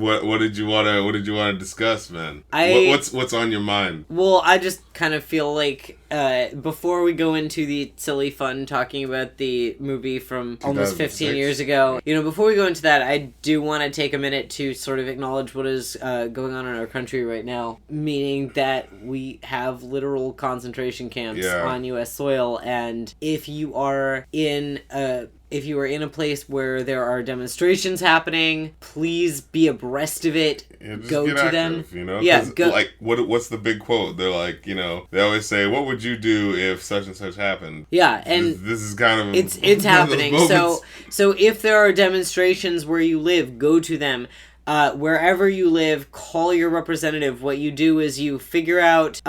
What did you wanna discuss, man? What's on your mind? Well, I just kind of feel like before we go into the silly fun talking about the movie from almost 15 years ago, before we go into that, I do want to take a minute to sort of acknowledge what is going on in our country right now, meaning that we have literal concentration camps on U.S. soil, and if you are in a place where there are demonstrations happening, please be abreast of it. Go to them. Like, what's the big quote? They're like, they always say, "What would you do if such and such happened?" Yeah, and this is kind of it's happening. So if there are demonstrations where you live, go to them. Wherever you live, call your representative. What you do is you figure out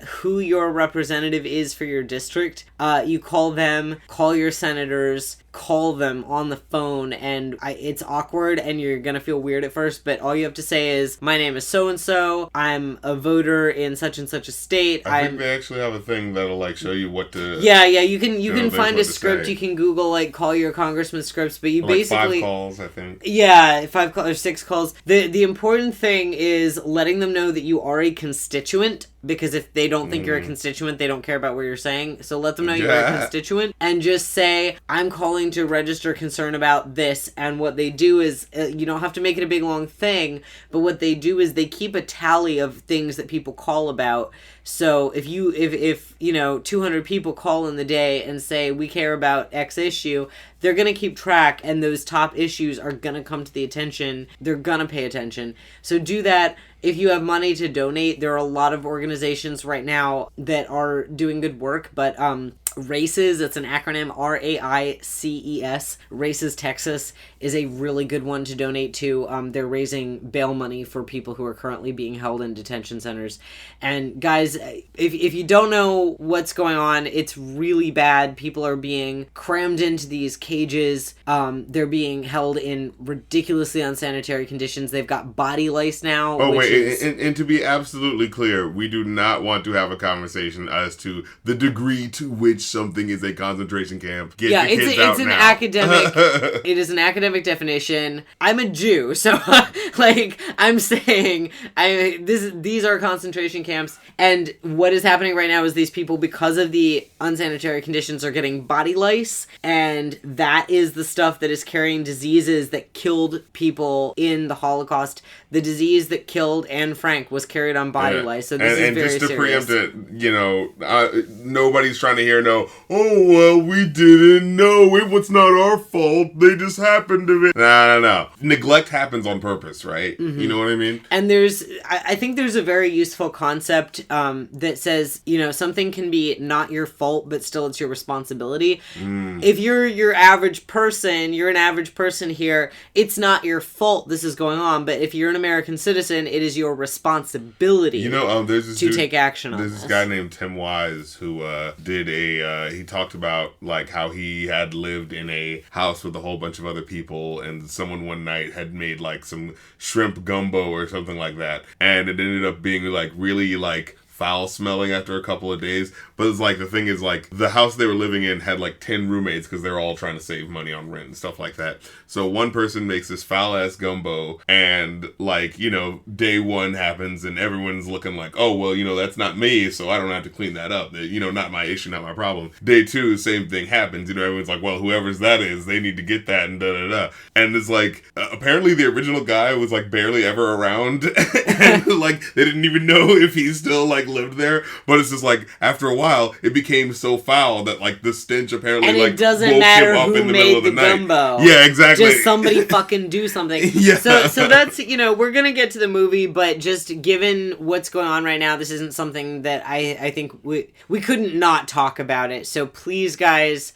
who your representative is for your district. You call them, call your senators, call them on the phone, and it's awkward and you're gonna feel weird at first, but all you have to say is, my name is so-and-so, I'm a voter in such and such a state. I think they actually have a thing that'll like show you what to... Yeah, you can find a script, you can Google like call your congressman scripts, but you like basically... 5 calls, I think. Yeah, 5 calls or 6 calls. The important thing is letting them know that you are a constituent, because if they don't think you're a constituent, they don't care about what you're saying. So let them know you're a constituent, and just say, I'm calling to register concern about this. And what they do is, you don't have to make it a big long thing, but what they do is they keep a tally of things that people call about. So if 200 people call in the day and say, we care about X issue, they're going to keep track, and those top issues are going to come to the attention. They're going to pay attention. So do that. If you have money to donate, there are a lot of organizations right now that are doing good work, but RACES, it's an acronym, RAICES, RACES Texas, is a really good one to donate to. They're raising bail money for people who are currently being held in detention centers. And guys, if you don't know what's going on, it's really bad. People are being crammed into these cages. They're being held in ridiculously unsanitary conditions. They've got body lice now. And to be absolutely clear, we do not want to have a conversation as to the degree to which something is a concentration camp. Get your kids out now. Academic. It is an academic definition. I'm a Jew, so I'm saying these are concentration camps, and what is happening right now is these people, because of the unsanitary conditions, are getting body lice, and that is the stuff that is carrying diseases that killed people in the Holocaust. The disease that killed Anne Frank was carried on body lice, so this is very serious. And just to preempt it, nobody's trying to hear oh, well, we didn't know. It was not our fault. They just happened to be... No. Neglect happens on purpose, right? Mm-hmm. You know what I mean? And I think there's a very useful concept that says, something can be not your fault, but still it's your responsibility. If you're your average person, you're an average person here, it's not your fault this is going on, but if you're an American citizen, it is your responsibility to take action on this. There's this guy named Tim Wise who did he talked about like how he had lived in a house with a whole bunch of other people, and someone one night had made like some shrimp gumbo or something like that, and it ended up being like really like foul smelling after a couple of days. But it's like, the thing is, like, the house they were living in had like 10 roommates because they were all trying to save money on rent and stuff like that. So one person makes this foul ass gumbo, and like, day one happens and everyone's looking like, oh, well, that's not me, so I don't have to clean that up. Not my issue, not my problem. Day two, same thing happens. Everyone's like, well, whoever's that is, they need to get that, and da-da-da. And it's like, apparently the original guy was like barely ever around, and like, they didn't even know if he still like lived there. But it's just like, after a while, it became so foul that like the stench apparently and like it doesn't matter woke him up who in the made middle of the night. Gumbo. Yeah, exactly. Just somebody fucking do something. Yeah. So that's, we're gonna get to the movie, but just given what's going on right now, this isn't something that I think we couldn't not talk about it. So please, guys,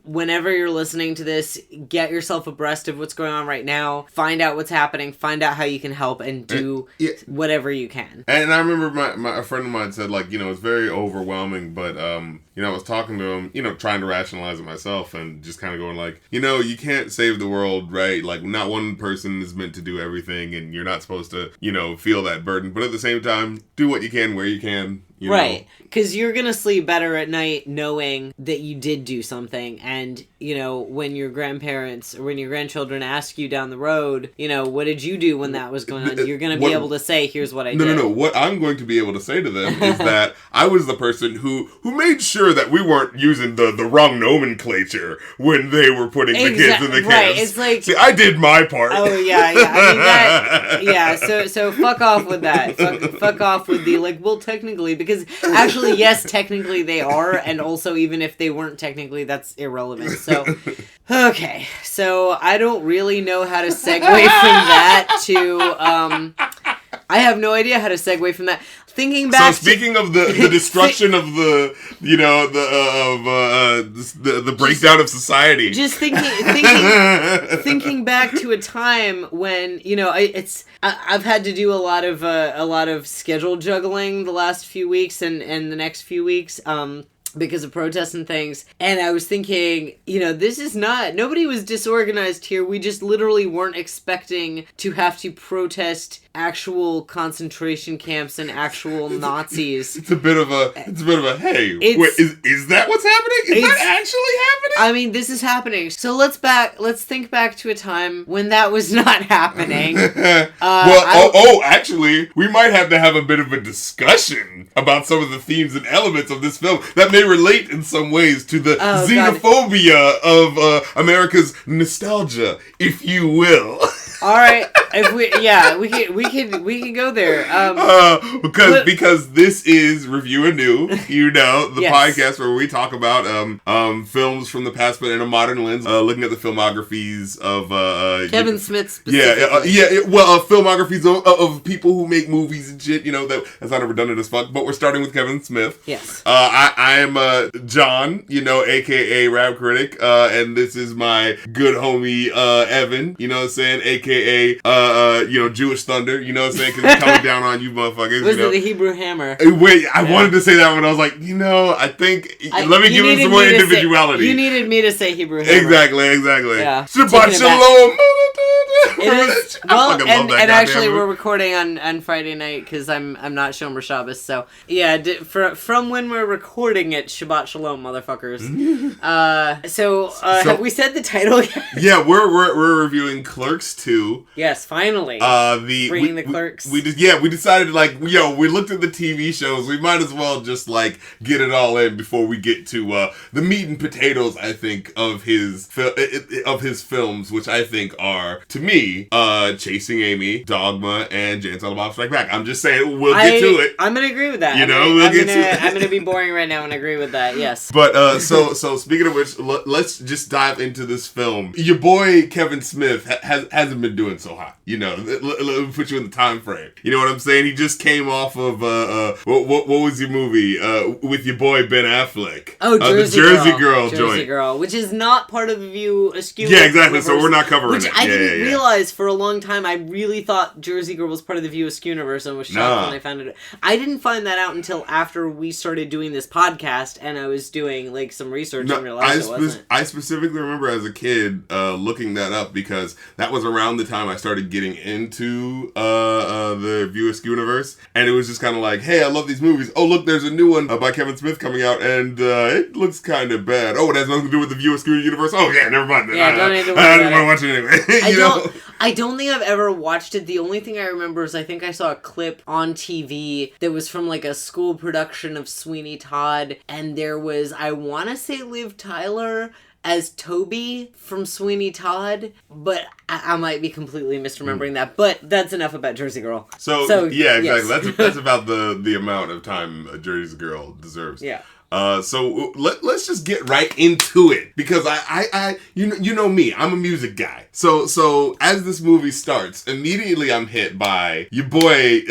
whenever you're listening to this, get yourself abreast of what's going on right now. Find out what's happening. Find out how you can help, and do whatever you can. And I remember a friend of mine said, like, it's very overwhelming, but I was talking to him, trying to rationalize it myself, and just kind of going like, you can't save the world, right? Like, not one person is meant to do everything, and you're not supposed to, feel that burden. But at the same time, do what you can where you can. You right. know? Because you're going to sleep better at night knowing that you did do something. And, you know, when your grandparents or when your grandchildren ask you down the road, you know, what did you do when that was going on? You're going to be able to say, here's what I did. No. What I'm going to be able to say to them is that I was the person who made sure that we weren't using the wrong nomenclature when they were putting the kids in the camps. Right. It's like... See, I did my part. Oh, yeah. I mean, so fuck off with that. Fuck off with the, like, well, technically, because actually, yes, technically they are, and also even if they weren't technically, that's irrelevant. So, okay, so I don't really know how to segue from that to, I have no idea how to segue from that. Thinking back. So speaking of the destruction of the, you know, the breakdown of society. Just thinking back to a time when, you know, I've had to do a lot of schedule juggling the last few weeks and the next few weeks. Because of protests and things. And I was thinking, you know, nobody was disorganized here. We just literally weren't expecting to have to protest actual concentration camps and actual Nazis. It's a bit of a hey, wait, is that what's happening? Is that actually happening? I mean, this is happening. So let's think back to a time when that was not happening. Actually, we might have to have a bit of a discussion about some of the themes and elements of this film that may relate in some ways to the xenophobia of America's nostalgia, if you will. All right, we can go there. Because this is Reviewanew, you know, the podcast where we talk about films from the past but in a modern lens, looking at the filmographies of Kevin Smith specifically. Filmographies of people who make movies and shit. You know, that's not redundant as fuck. But we're starting with Kevin Smith. Yes. I am John, you know, aka Rap Critic, and this is my good homie Evan. You know what I'm saying, aka you know, Jewish Thunder, you know what I'm saying? Because it's coming down on you motherfuckers. Was it the Hebrew Hammer? Wait, I wanted to say that when I was like, you know, I think, let me give him some more individuality. You needed me to say Hebrew Hammer. Exactly. Yeah. Shabbat Shalom. It is, well, and actually we're recording on Friday night because I'm not Shomer Shabbos, so yeah, from when we're recording it, Shabbat Shalom, motherfuckers. So have we said the title yet? Yeah, we're reviewing Clerks 2. Yes, finally. Bringing the Clerks. We decided, like, we looked at the TV shows. We might as well just, like, get it all in before we get to the meat and potatoes, I think, of his films, which I think are, to me, Chasing Amy, Dogma, and Jay and Silent Bob Strike Back. I'm just saying, we'll get to it. I'm gonna agree with that. You know, we'll get to it. I'm gonna be boring right now and agree with that. Yes. But so speaking of which, let's just dive into this film. Your boy Kevin Smith hasn't been doing so hot. You know, let me put you in the time frame. You know what I'm saying? He just came off of what was your movie with your boy Ben Affleck? Oh, Jersey Girl joint. Jersey Girl, which is not part of the View Askew. Yeah, exactly. So we're not covering it. Which I didn't realize for a long time. I really thought Jersey Girl was part of the View Askew universe and was shocked when I found it. I didn't find that out until after we started doing this podcast and I was doing like some research and realized it wasn't. I specifically remember as a kid looking that up because that was around the time I started getting into the View Askew universe, and it was just kind of like, hey, I love these movies. Oh, look, there's a new one by Kevin Smith coming out, and it looks kind of bad. Oh, it has nothing to do with the View Askew universe. Oh, yeah, never mind. Yeah, don't need to worry I didn't want to watch it anyway. I don't think I've ever watched it. The only thing I remember is I think I saw a clip on TV that was from like a school production of Sweeney Todd, and there was, I want to say, Liv Tyler as Toby from Sweeney Todd, but I might be completely misremembering that. But that's enough about Jersey Girl. So yeah, exactly. Yes. That's about the amount of time a Jersey Girl deserves. Yeah. So let's just get right into it because I you know me, I'm a music guy. So as this movie starts, immediately I'm hit by your boy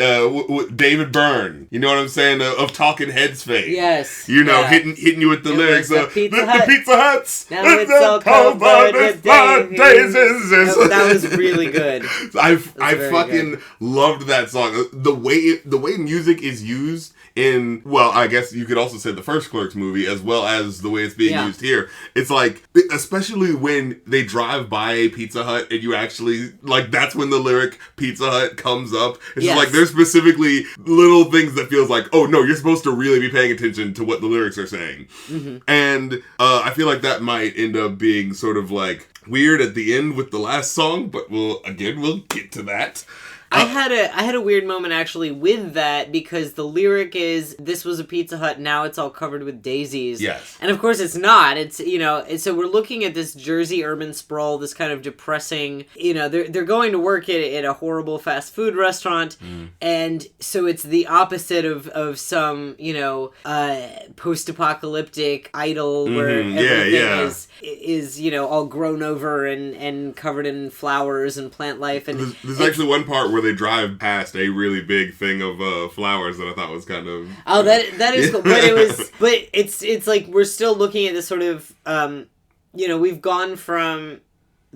David Byrne. You know what I'm saying, of Talking Heads fame. Yes. You know, hitting you with the lyrics of the Pizza Huts. Now it's so cold, but it's that was really good. I fucking loved that song. The way music is used in, well, I guess you could also say the first Clerks movie, as well as the way it's being Yeah. used here. It's like, especially when they drive by a Pizza Hut and you actually, like, that's when the lyric Pizza Hut comes up. It's just like, there's specifically little things that feels like, oh no, you're supposed to really be paying attention to what the lyrics are saying. Mm-hmm. And I feel like that might end up being sort of like weird at the end with the last song, but we'll get to that. I had a weird moment actually with that, because the lyric is, this was a Pizza Hut, now it's all covered with daisies. Yes. And of course it's not. It's, you know, so we're looking at this Jersey urban sprawl, this kind of depressing, you know, they're going to work at a horrible fast food restaurant. And so it's the opposite of some, you know, post-apocalyptic idyll where everything is, you know, all grown over and covered in flowers and plant life. And there's actually one part where they drive past a really big thing of flowers that I thought was kind of... Oh, that is cool. But it's like we're still looking at this sort of, you know, we've gone from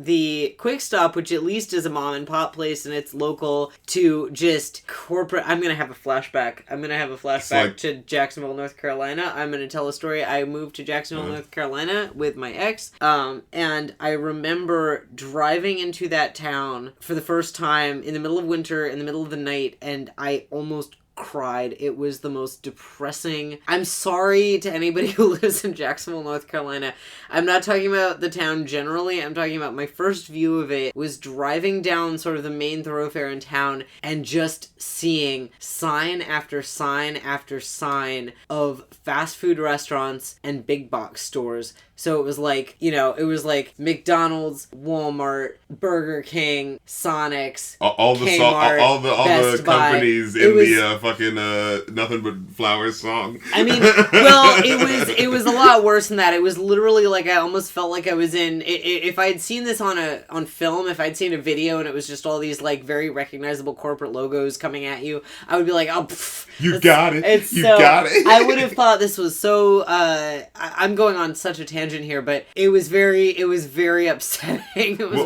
the Quick Stop, which at least is a mom and pop place and it's local, to just corporate. I'm going to have a flashback. To Jacksonville, North Carolina. I'm going to tell a story. I moved to Jacksonville, North Carolina with my ex. And I remember driving into that town for the first time in the middle of winter, in the middle of the night, and I almost cried. It was the most depressing. I'm sorry to anybody who lives in Jacksonville, North Carolina. I'm not talking about the town generally. I'm talking about my first view of it was driving down sort of the main thoroughfare in town and just seeing sign after sign after sign of fast food restaurants and big box stores. So it was like, you know, it was like McDonald's, Walmart, Burger King, Sonic's, all the Kmart, all the companies in the fucking Nothing But Flowers song. I mean, well, it was a lot worse than that. It was literally like I almost felt like I was in. If I had seen this on film, if I'd seen a video and it was just all these like very recognizable corporate logos coming at you, I would be like, oh, you got it. Got it. I would have thought this was so. I'm going on such a tangent here, but it was very upsetting. It was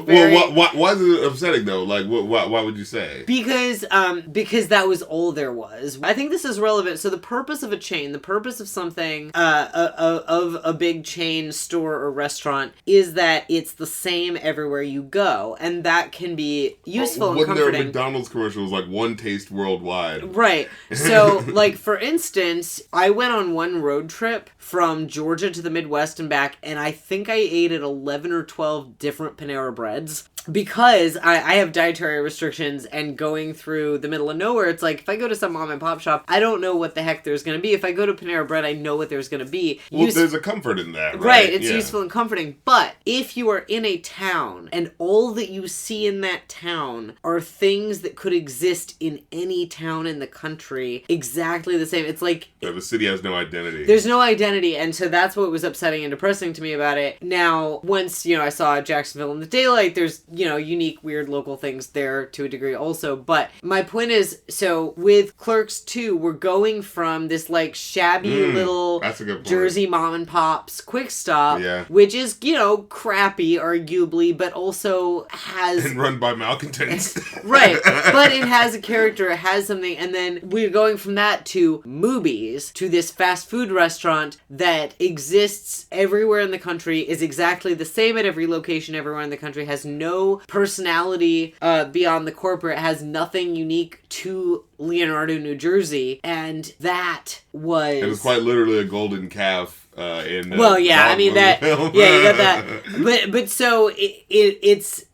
why is it upsetting though? Like, why would you say? Because that was all there was. I think this is relevant. So the purpose of a chain, the purpose of something, of a big chain store or restaurant, is that it's the same everywhere you go, and that can be useful and comforting. Wasn't there a McDonald's commercial? It was like one taste worldwide. Right. So, like, for instance, I went on one road trip from Georgia to the Midwest and back, and I think I ate at 11 or 12 different Panera Breads. Because I have dietary restrictions, and going through the middle of nowhere, it's like, if I go to some mom and pop shop, I don't know what the heck there's going to be. If I go to Panera Bread, I know what there's going to be. Well, there's a comfort in that, right? Right, it's useful and comforting. But if you are in a town, and all that you see in that town are things that could exist in any town in the country, exactly the same. It's like... the city has no identity. There's no identity, and so that's what was upsetting and depressing to me about it. Now, once, you know, I saw Jacksonville in the daylight, there's, you know, unique, weird local things there to a degree also. But my point is, so with Clerks 2, we're going from this like shabby little Jersey mom and pop's Quick Stop, which is, you know, crappy arguably, but also has... and run by malcontents. Right. But it has a character, it has something, and then we're going from that to Moobies, to this fast food restaurant that exists everywhere in the country, is exactly the same at every location everywhere in the country, has no personality beyond the corporate, has nothing unique to Leonardo, New Jersey, and that was... It was quite literally a golden calf. In well, yeah, I mean that. Film. Yeah, you got that. But so it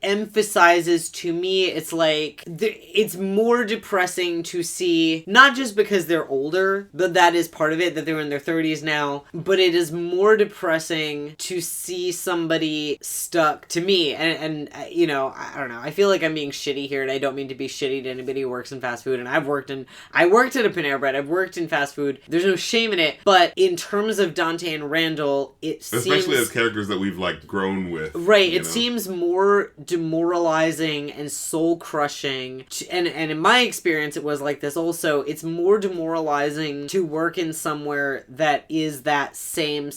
emphasizes to me. It's like it's more depressing to see, not just because they're older, but that is part of it, that they're in their 30s now. But it is more depressing to see somebody stuck, to me, and you know, I don't know. I feel like I'm being shitty here, and I don't mean to be shitty to anybody who works in fast food. And I worked at a Panera Bread. I've worked in fast food. There's no shame in it, but in terms of Dante and Randall, especially as characters that we've like grown with, right? It seems more demoralizing and soul crushing, and in my experience, it was like this. Also, it's more demoralizing to work in somewhere that is that same,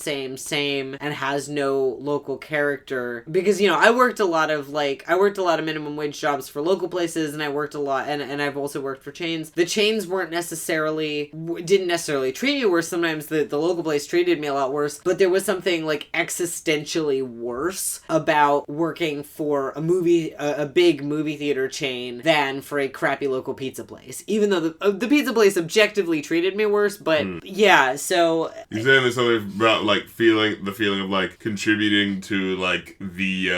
and has no local character. Because, you know, I worked a lot of minimum wage jobs for local places, and I worked a lot, and I've also worked for chains. The chains didn't necessarily treat me worse. Sometimes the local place treated me a lot worse, but there was something like existentially worse about working for a big movie theater chain than for a crappy local pizza place. Even though the pizza place objectively treated me worse, but yeah, so you're saying there's something about like feeling of like contributing to like the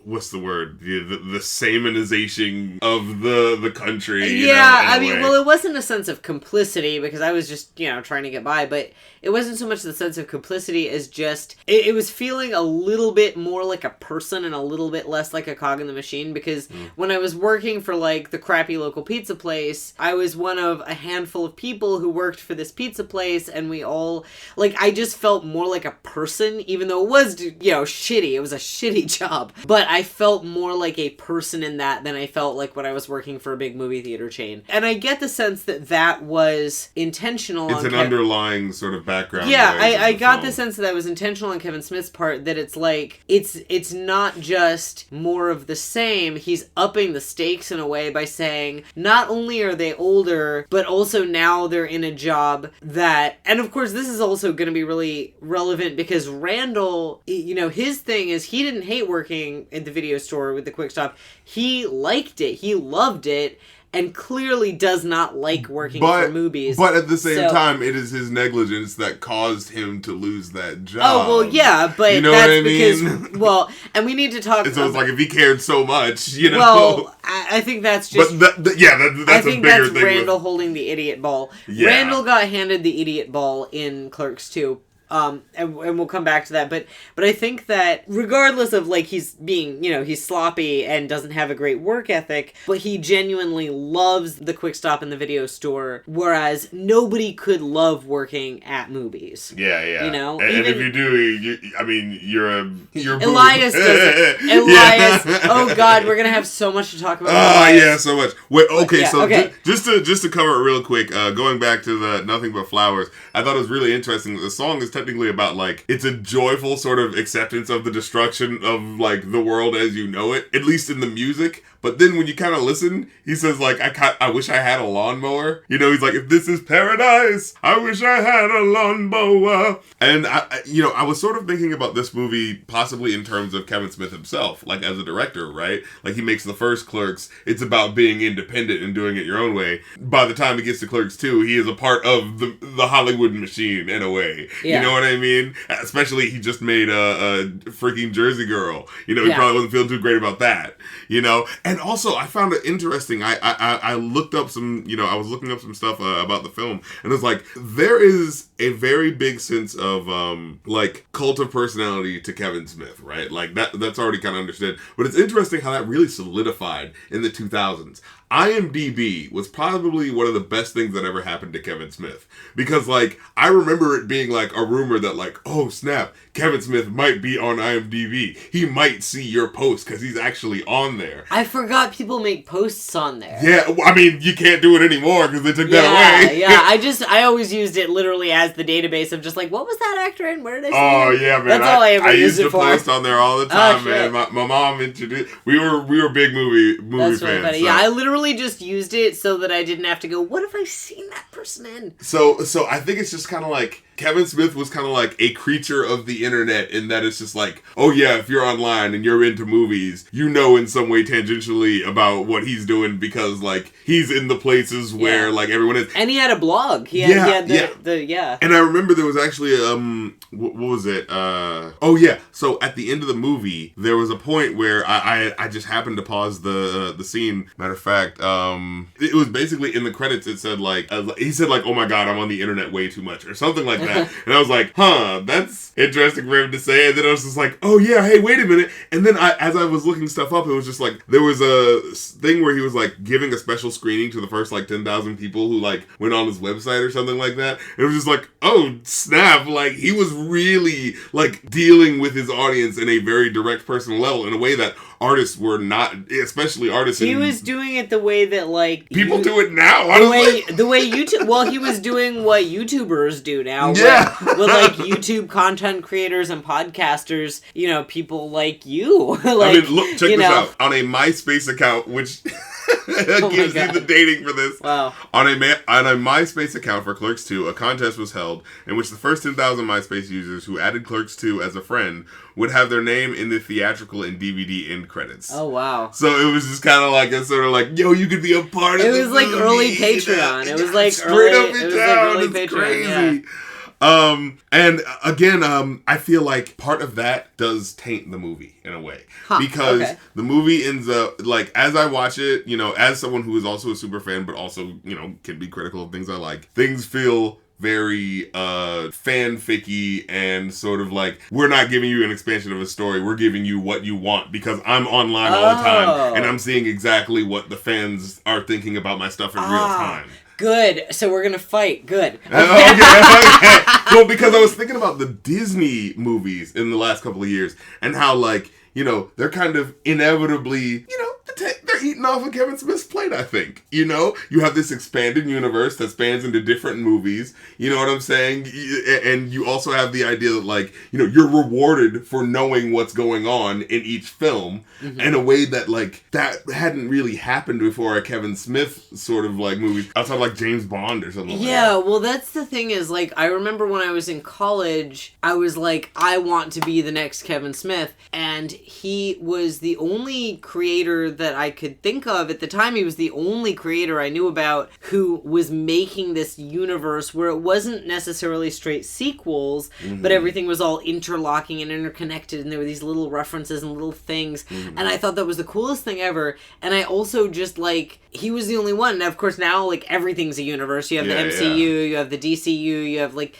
what's the word, the samenization of the country. Yeah, I mean, well, it wasn't a sense of complicity because I was just trying to get by, but it wasn't so much the sense of complicity as just it was feeling a little bit more like a person and a little bit less like a cog in the machine, because when I was working for like the crappy local pizza place, I was one of a handful of people who worked for this pizza place, and we all like, I just felt more like a person, even though it was shitty. It was a shitty job, but I felt more like a person in that than I felt like when I was working for a big movie theater chain. And I get the sense that was intentional. It's an underlying sort of background. Yeah, I got the sense that was intentional on Kevin Smith's part, that it's like it's not just more of the same. He's upping the stakes in a way by saying not only are they older, but also now they're in a job that, and of course this is also going to be really relevant because Randall, his thing is he didn't hate working at the video store with the Quick Stop. He liked it. He loved it. And clearly does not like working for movies. But at the same time, it is his negligence that caused him to lose that job. Oh, well, yeah, but you know that's what I mean? Because, well, and we need to talk... So it's like, if he cared so much, Well, I think that's just... But that's a bigger thing. Randall holding the idiot ball. Yeah. Randall got handed the idiot ball in Clerks 2. And we'll come back to that, but I think that regardless of like he's being, he's sloppy and doesn't have a great work ethic, but he genuinely loves the Quick Stop in the video store, whereas nobody could love working at movies. Yeah. And even, if you do, you're Elias doesn't. Elias, oh God, we're gonna have so much to talk about. Yeah, so much. Wait, okay, just to cover it real quick, going back to the Nothing But Flowers, I thought it was really interesting that the song is technically about like, it's a joyful sort of acceptance of the destruction of like the world as you know it, at least in the music. But then when you kind of listen, he says like, I wish I had a lawnmower. He's like, if this is paradise, I wish I had a lawnmower. And I was sort of thinking about this movie possibly in terms of Kevin Smith himself, like as a director, right? Like he makes the first Clerks, it's about being independent and doing it your own way. By the time he gets to Clerks 2, he is a part of the Hollywood machine in a way. Yeah. You know what I mean? Especially he just made a freaking Jersey Girl. He probably wasn't feeling too great about that. And also, I found it interesting. I looked up some, I was looking up some stuff about the film, and it's like, there is a very big sense of, like, cult of personality to Kevin Smith, right? Like, that's already kind of understood. But it's interesting how that really solidified in the 2000s. IMDb was probably one of the best things that ever happened to Kevin Smith. Because, like, I remember it being, like, a rumor that, like, oh, snap, Kevin Smith might be on IMDb. He might see your post because he's actually on there. I forgot people make posts on there. Yeah, you can't do it anymore because they took that away. Yeah, I always used it literally as the database of just, like, what was that actor in? Where did I see him? Oh, yeah, man. That's all I ever used it for. I used to post on there all the time, man. My mom introduced... We were big movie That's fans. Really funny. So. Yeah, I literally just used it so that I didn't have to go, what have I seen that person in? So I think it's just kind of like, Kevin Smith was kind of like a creature of the internet in that it's just like, oh yeah, if you're online and you're into movies, in some way tangentially about what he's doing because like he's in the places where like everyone is. And he had a blog. He had the And I remember there was actually what was it? So at the end of the movie, there was a point where I just happened to pause the scene. Matter of fact, it was basically in the credits. It said like he said like, oh my God, I'm on the internet way too much or something like that. And I was like, that's interesting for him to say. And then I was just like, oh yeah, hey, wait a minute. And then as I was looking stuff up, it was just like, there was a thing where he was like giving a special screening to the first like 10,000 people who like went on his website or something like that. And it was just like, oh snap. Like he was really like dealing with his audience in a very direct personal level in a way that artists were not, especially artists. He was doing it the way that like people do it now. Honestly. The way YouTube. Well, he was doing what YouTubers do now. Yeah, with like YouTube content creators and podcasters. People like you. Like, check this out. On a MySpace account, which It gives you the dating for this. Wow. On a MySpace account for Clerks 2, a contest was held in which the first 10,000 MySpace users who added Clerks 2 as a friend would have their name in the theatrical and DVD end credits. Oh, wow. So it was just kind of like a sort of like, yo, you could be a part of it. It was like early Patreon. It was like straight up and down. early It's Patreon. crazy. Yeah. And again, I feel like part of that does taint the movie in a way. Because the movie ends up, like, as I watch it, you know, as someone who is also a super fan, but also, you know, can be critical of things I like, things feel very fanficky and sort of like, we're not giving you an expansion of a story, we're giving you what you want because I'm online all the time and I'm seeing exactly what the fans are thinking about my stuff in real time. Good. So we're gonna fight. Good. Okay. Well, because I was thinking about the Disney movies in the last couple of years and how, like, you know, they're kind of inevitably, you know, they're eating off of Kevin Smith's plate, I think. You know? You have this expanded universe that spans into different movies. You know what I'm saying? And you also have the idea that, like, you know, you're rewarded for knowing what's going on in each film in a way that, like, that hadn't really happened before a Kevin Smith sort of, like, movie. Outside of, like, James Bond or something like that. Yeah, well, that's the thing is, like, I remember when I was in college, I was like, I want to be the next Kevin Smith. And he was the only creator that I could think of at the time. He was the only creator I knew about who was making this universe where it wasn't necessarily straight sequels, but everything was all interlocking and interconnected, and there were these little references and little things, and I thought that was the coolest thing ever. And I also just, like, he was the only one. Now, of course, now, like, everything's a universe. You have the MCU, you have the DCU, you have, like,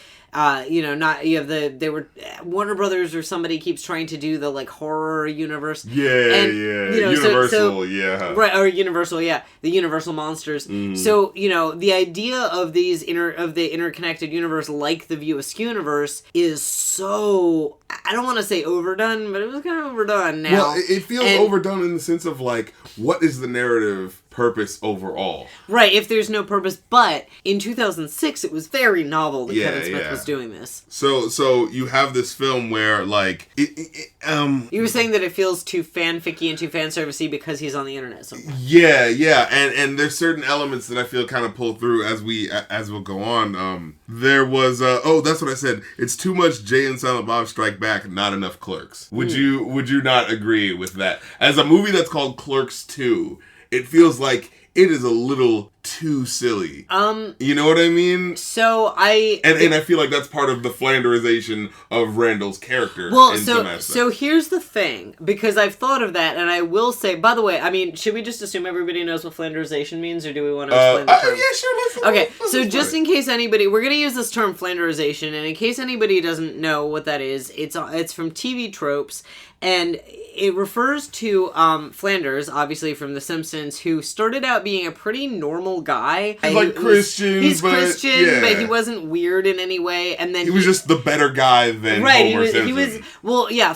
you know, not, you have they were, Warner Brothers or somebody keeps trying to do the, like, horror universe. Yeah, You know, Universal, Right, or Universal, the Universal monsters. So, you know, the idea of these the interconnected universe, like the View Askew universe, is so, I don't want to say overdone, but it was kind of overdone now. Well, it feels overdone in the sense of, like, what is the narrative purpose overall? Right, if there's no purpose, but in 2006 it was very novel that Kevin Smith was doing this. So you have this film where, like, you were saying that it feels too fanficky and too fanservice-y because he's on the internet somewhere. Yeah, and there's certain elements that I feel kind of pull through as we'll go on. There was that's what I said. It's too much Jay and Silent Bob Strike Back, not enough Clerks. Would you not agree with that? As a movie that's called Clerks 2, it feels like it is a little too silly. You know what I mean? So I feel like that's part of the Flanderization of Randall's character. Well, so here's the thing, because I've thought of that, and I will say, by the way, I mean, should we just assume everybody knows what Flanderization means, or do we want to explain the term? Yeah, sure. Let's so just in case anybody, we're going to use this term Flanderization, and in case anybody doesn't know what that is, it's from TV tropes, and it refers to Flanders, obviously from The Simpsons, who started out being a pretty normal guy. He's like Christian, but he wasn't weird in any way. And then he was just the better guy than Homer Simpson.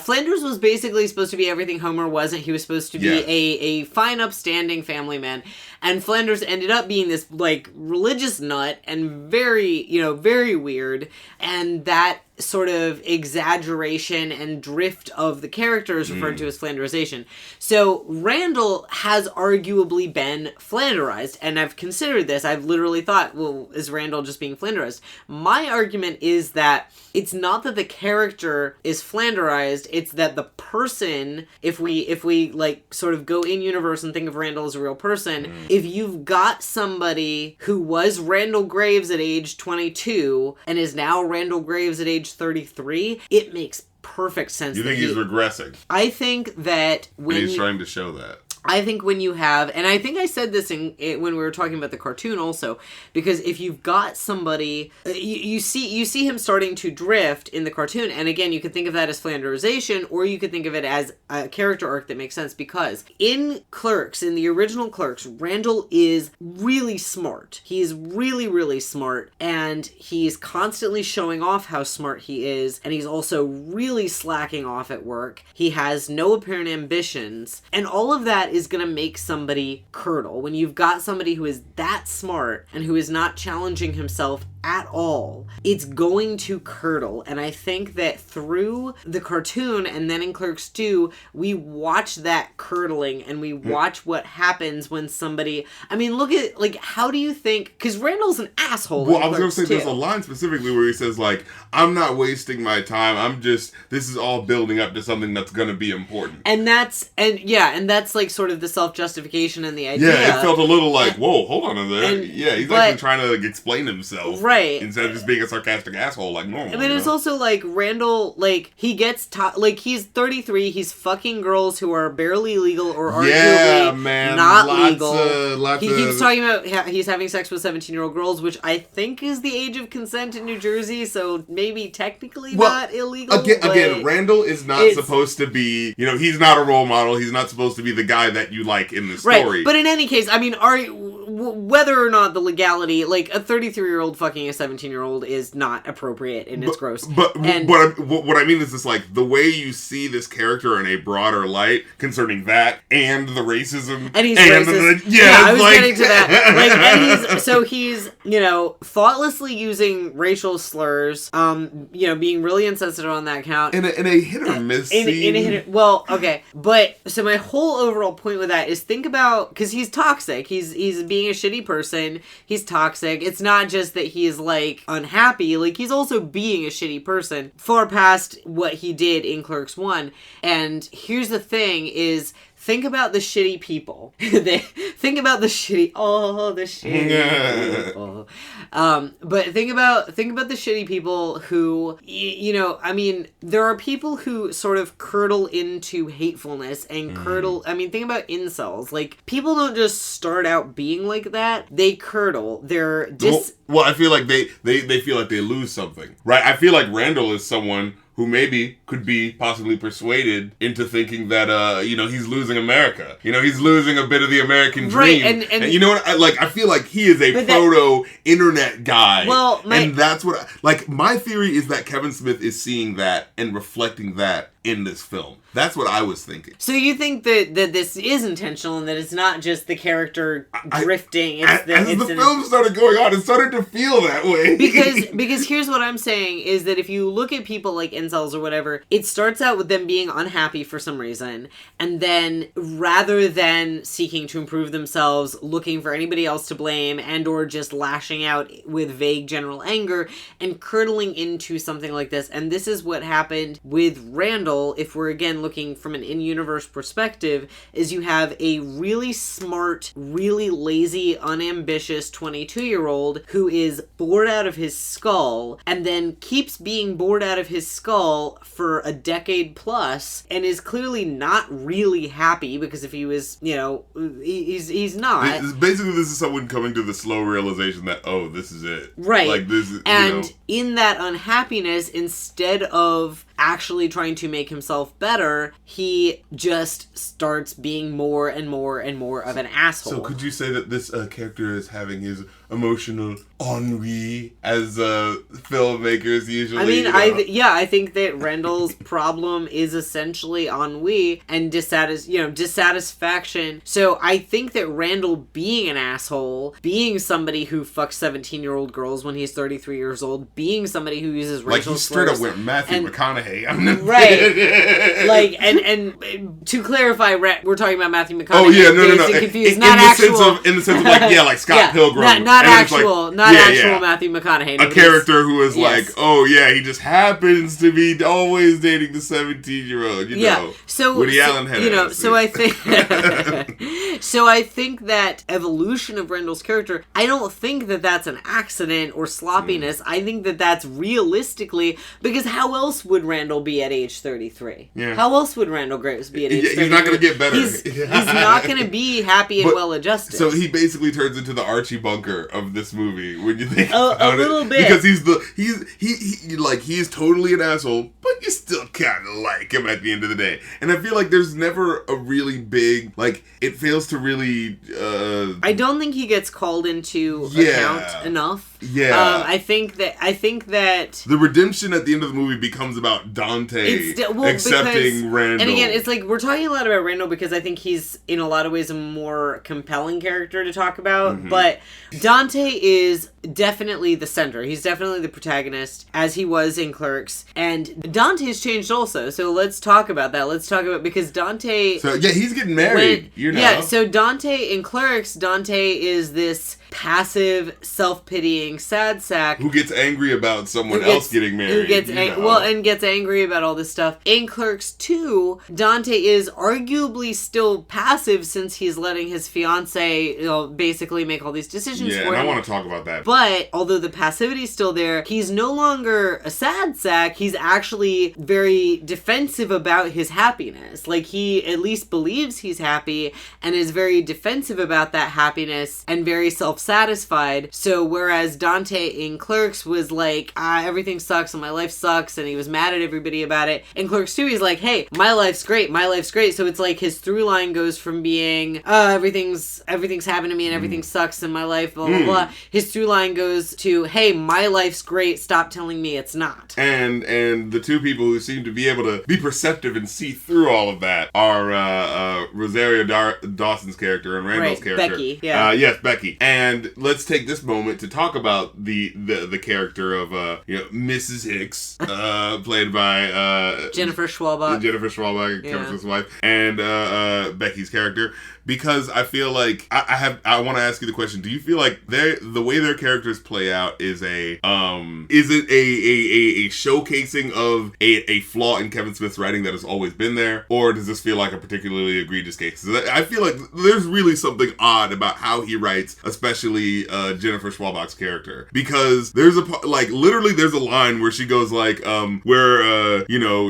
Flanders was basically supposed to be everything Homer wasn't. He was supposed to be a fine, upstanding family man. And Flanders ended up being this, like, religious nut and very, very weird. And that sort of exaggeration and drift of the character is referred to as Flanderization. So Randall has arguably been Flanderized, and I've considered this. I've literally thought, well, is Randall just being Flanderized? My argument is that it's not that the character is Flanderized, it's that the person, if we like sort of go in universe and think of Randall as a real person, if you've got somebody who was Randall Graves at age 22 and is now Randall Graves at age 33, it makes perfect sense. You think he's regressing? I think that when he's trying to show that. I think when you have, and I think I said this when we were talking about the cartoon also, because if you've got somebody, you see him starting to drift in the cartoon, and again, you could think of that as Flanderization, or you could think of it as a character arc that makes sense, because in Clerks, in the original Clerks, Randall is really smart. He's really, really smart, and he's constantly showing off how smart he is, and he's also really slacking off at work. He has no apparent ambitions, and all of that is going to make somebody curdle. When you've got somebody who is that smart and who is not challenging himself at all, it's going to curdle. And I think that through the cartoon and then in Clerks 2, we watch that curdling and we watch what happens when somebody, I mean, look at, like, how do you think, because Randall's an asshole. Well, I was going to say there's a line specifically where he says, like, I'm not wasting my time. this is all building up to something that's going to be important. And that's like sort of the self-justification and the idea. Yeah, it felt a little like, whoa, hold on a minute. Yeah, he's actually trying to like, explain himself. Right. Instead of just being a sarcastic asshole like normal. I mean, it's also like Randall, like, he gets, like, he's 33, he's fucking girls who are barely legal or arguably not legal. He keeps talking about he's having sex with 17-year-old girls, which I think is the age of consent in New Jersey, so maybe technically not illegal. Again, Randall is not supposed to be, he's not a role model. He's not supposed to be the guy that you like in the story. Right, but in any case, I mean, whether or not the legality, like, a 33-year-old fucking a 17-year-old is not appropriate and it's gross. But what I mean is this, like, the way you see this character in a broader light concerning that and the racism. And he's racist. I was getting to that. Like, and he's, thoughtlessly using racial slurs, being really insensitive on that count. In a hit or miss scene. Well, okay. But, so my whole overall point with that is think about, because he's toxic. He's being a shitty person. He's toxic. It's not just that he's, like, unhappy. Like, he's also being a shitty person far past what he did in Clerks 1. And here's the thing is, think about the shitty people. Think about the shitty people. But think about the shitty people who, I mean, there are people who sort of curdle into hatefulness and curdle. I mean, think about incels. Like, people don't just start out being like that. They curdle. They're Well, I feel like they feel like they lose something, right? I feel like Randall is someone who maybe could be possibly persuaded into thinking that, he's losing America. He's losing a bit of the American dream. Right, and you know what? I feel like he is a proto-internet guy. Well, and that's what... my theory is that Kevin Smith is seeing that and reflecting that in this film. That's what I was thinking. So you think that this is intentional and that it's not just the character drifting. As the film started going on, it started to feel that way. Because here's what I'm saying is that if you look at people like incels or whatever, it starts out with them being unhappy for some reason, and then rather than seeking to improve themselves, looking for anybody else to blame and or just lashing out with vague general anger and curdling into something like this. And this is what happened with Randall, if we're again looking from an in-universe perspective, is you have a really smart, really lazy, unambitious 22-year-old who is bored out of his skull and then keeps being bored out of his skull for a decade plus and is clearly not really happy, because if he was, he's not. Basically, this is someone coming to the slow realization that, oh, this is it. Right. Like, this is, and in that unhappiness, instead of actually trying to make himself better, he just starts being more and more and more of an asshole. So could you say that this character is having his emotional ennui, as filmmakers usually? I mean, I think that Randall's problem is essentially ennui and dissatisfaction. So I think that Randall being an asshole, being somebody who fucks 17-year-old girls when he's 33 years old, being somebody who uses racial slurs. Like, he straight up went Matthew McConaughey. Right. Like, and to clarify, we're talking about Matthew McConaughey. Oh, yeah, no. Confused. In the sense of like Scott Pilgrim. Not actual Matthew McConaughey. A character who is like, oh yeah, he just happens to be always dating the 17-year-old, So Woody Allen had so I think that evolution of Randall's character, I don't think that that's an accident or sloppiness. I think that that's realistically, because how else would Randall be at age 33? Yeah. How else would Randall Graves be at age 33? He's not going to get better. He's not going to be happy and well-adjusted. So he basically turns into the Archie Bunker of this movie when you think about a little bit, because he's totally an asshole, but you still kind of like him at the end of the day. And I feel like there's never a really big, like, it fails to really. I don't think he gets called into account enough. Yeah. I think that the redemption at the end of the movie becomes about Dante accepting Randall. And again, it's like we're talking a lot about Randall because I think he's in a lot of ways a more compelling character to talk about. But Dante is definitely the center. He's definitely the protagonist, as he was in Clerks. And Dante's changed also. So let's talk about that. Let's talk about, because Dante... So, yeah, he's getting married, Yeah, so Dante in Clerks, Dante is this passive, self-pitying sad sack who gets angry about someone else getting married. And gets angry about all this stuff. In Clerks 2, Dante is arguably still passive since he's letting his fiance, basically make all these decisions for him. Yeah, and I want to talk about that. But although the passivity is still there, he's no longer a sad sack. He's actually very defensive about his happiness. Like, he at least believes he's happy and is very defensive about that happiness and very self-satisfied. So whereas Dante in Clerks was like, everything sucks and my life sucks, and he was mad at everybody about it, in Clerks 2 he's like, hey, my life's great. So it's like his through line goes from being everything's happened to me and everything sucks in my life, blah blah blah. His through line goes to, hey, my life's great, stop telling me it's not. And the two people who seem to be able to be perceptive and see through all of that are Rosario Dawson's character and Randall's character. Becky, yes, Becky. And let's take this moment to talk about the character of Mrs. Hicks, played by Jennifer Schwalbach, Kevin wife, and Becky's character. Because I feel like I want to ask you the question: do you feel like the way their characters play out is a showcasing of a flaw in Kevin Smith's writing that has always been there, or does this feel like a particularly egregious case? I feel like there's really something odd about how he writes, especially Jennifer Schwalbach's character, because there's there's a line where she goes like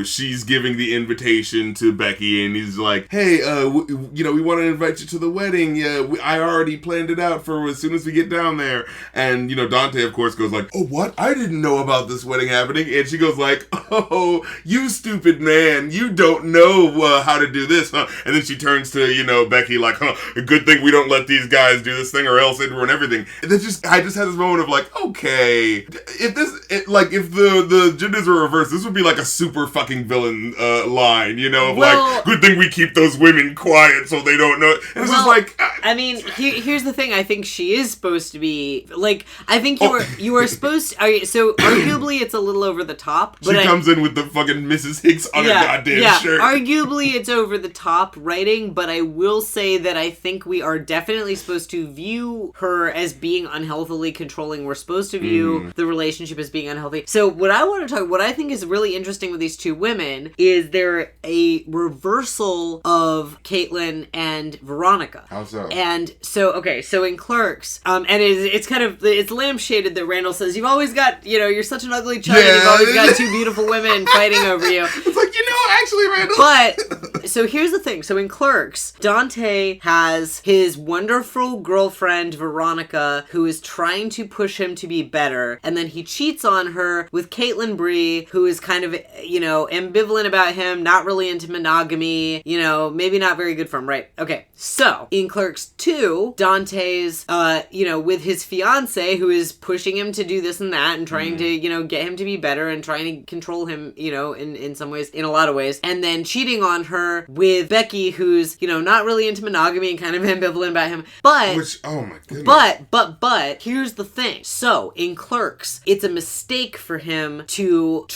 she's giving the invitation to Becky, and he's like, hey, we want to invite you to the wedding. Yeah, I already planned it out for as soon as we get down there. And Dante of course goes like, oh, what? I didn't know about this wedding happening. And she goes like, oh, you stupid man, you don't know how to do this, huh? And then she turns to Becky like, a good thing we don't let these guys do this thing or else it'd ruin everything. And then I just had this moment of like, okay, if the genders were reversed, this would be like a super fucking villain line, like, good thing we keep those women quiet so they don't know. And it's just like, I mean, here's the thing. I think she is supposed to be like, I think you are supposed to, so arguably it's a little over the top. But she comes in with the fucking Mrs. Hicks on her goddamn shirt. Arguably it's over the top writing, but I will say that I think we are definitely supposed to view her as being unhealthily controlling. We're supposed to view the relationship as being unhealthy. So what I think is really interesting with these two women is they're a reversal of Caitlin and Veronica. How so? And so in Clerks, and it's lampshaded that Randall says, you've always got, you're such an ugly child, you've always got two beautiful women fighting over you. It's like, actually, Randall. But, so here's the thing. So in Clerks, Dante has his wonderful girlfriend, Veronica, who is trying to push him to be better, and then he cheats on her with Caitlin Bree, who is kind of, ambivalent about him, not really into monogamy, maybe not very good for him, right? Okay, so in Clerks 2, Dante's, with his fiance, who is pushing him to do this and that, and trying to, get him to be better, and trying to control him, in some ways, in a lot of ways, and then cheating on her with Becky, who's, not really into monogamy and kind of ambivalent about him, but... Which, oh my goodness. But, here's the thing. So, in Clerks, it's a mistake for him to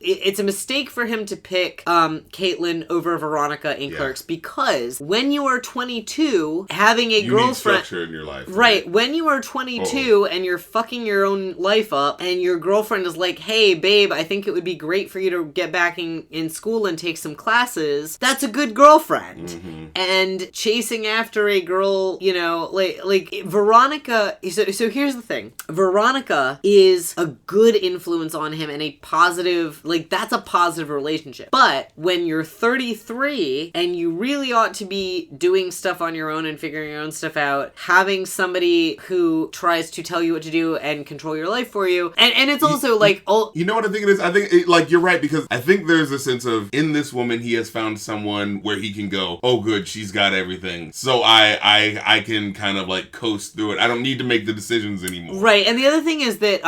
it's a mistake for him to pick, Caitlin over Veronica in Clerks, because when you are 22, having a girlfriend... need structure in your life. Right. When you are 22 and you're fucking your own life up, and your girlfriend is like, hey, babe, I think it would be great for you to get back in school and take some classes, that's a good girlfriend. Mm-hmm. And chasing after a girl, like Veronica... So here's the thing. Veronica is a good influence on him and a positive... that's a positive relationship. But when you're 33 and you really ought to be doing stuff on your own and figuring your own stuff out, having somebody who tries to tell you what to do and control your life for you, and it's also you know what I think it is? I think you're right, because I think there's a sense of, in this woman he has found someone where he can go, oh good, she's got everything. So I can kind of like coast through it. I don't need to make the decisions anymore. Right. And the other thing is that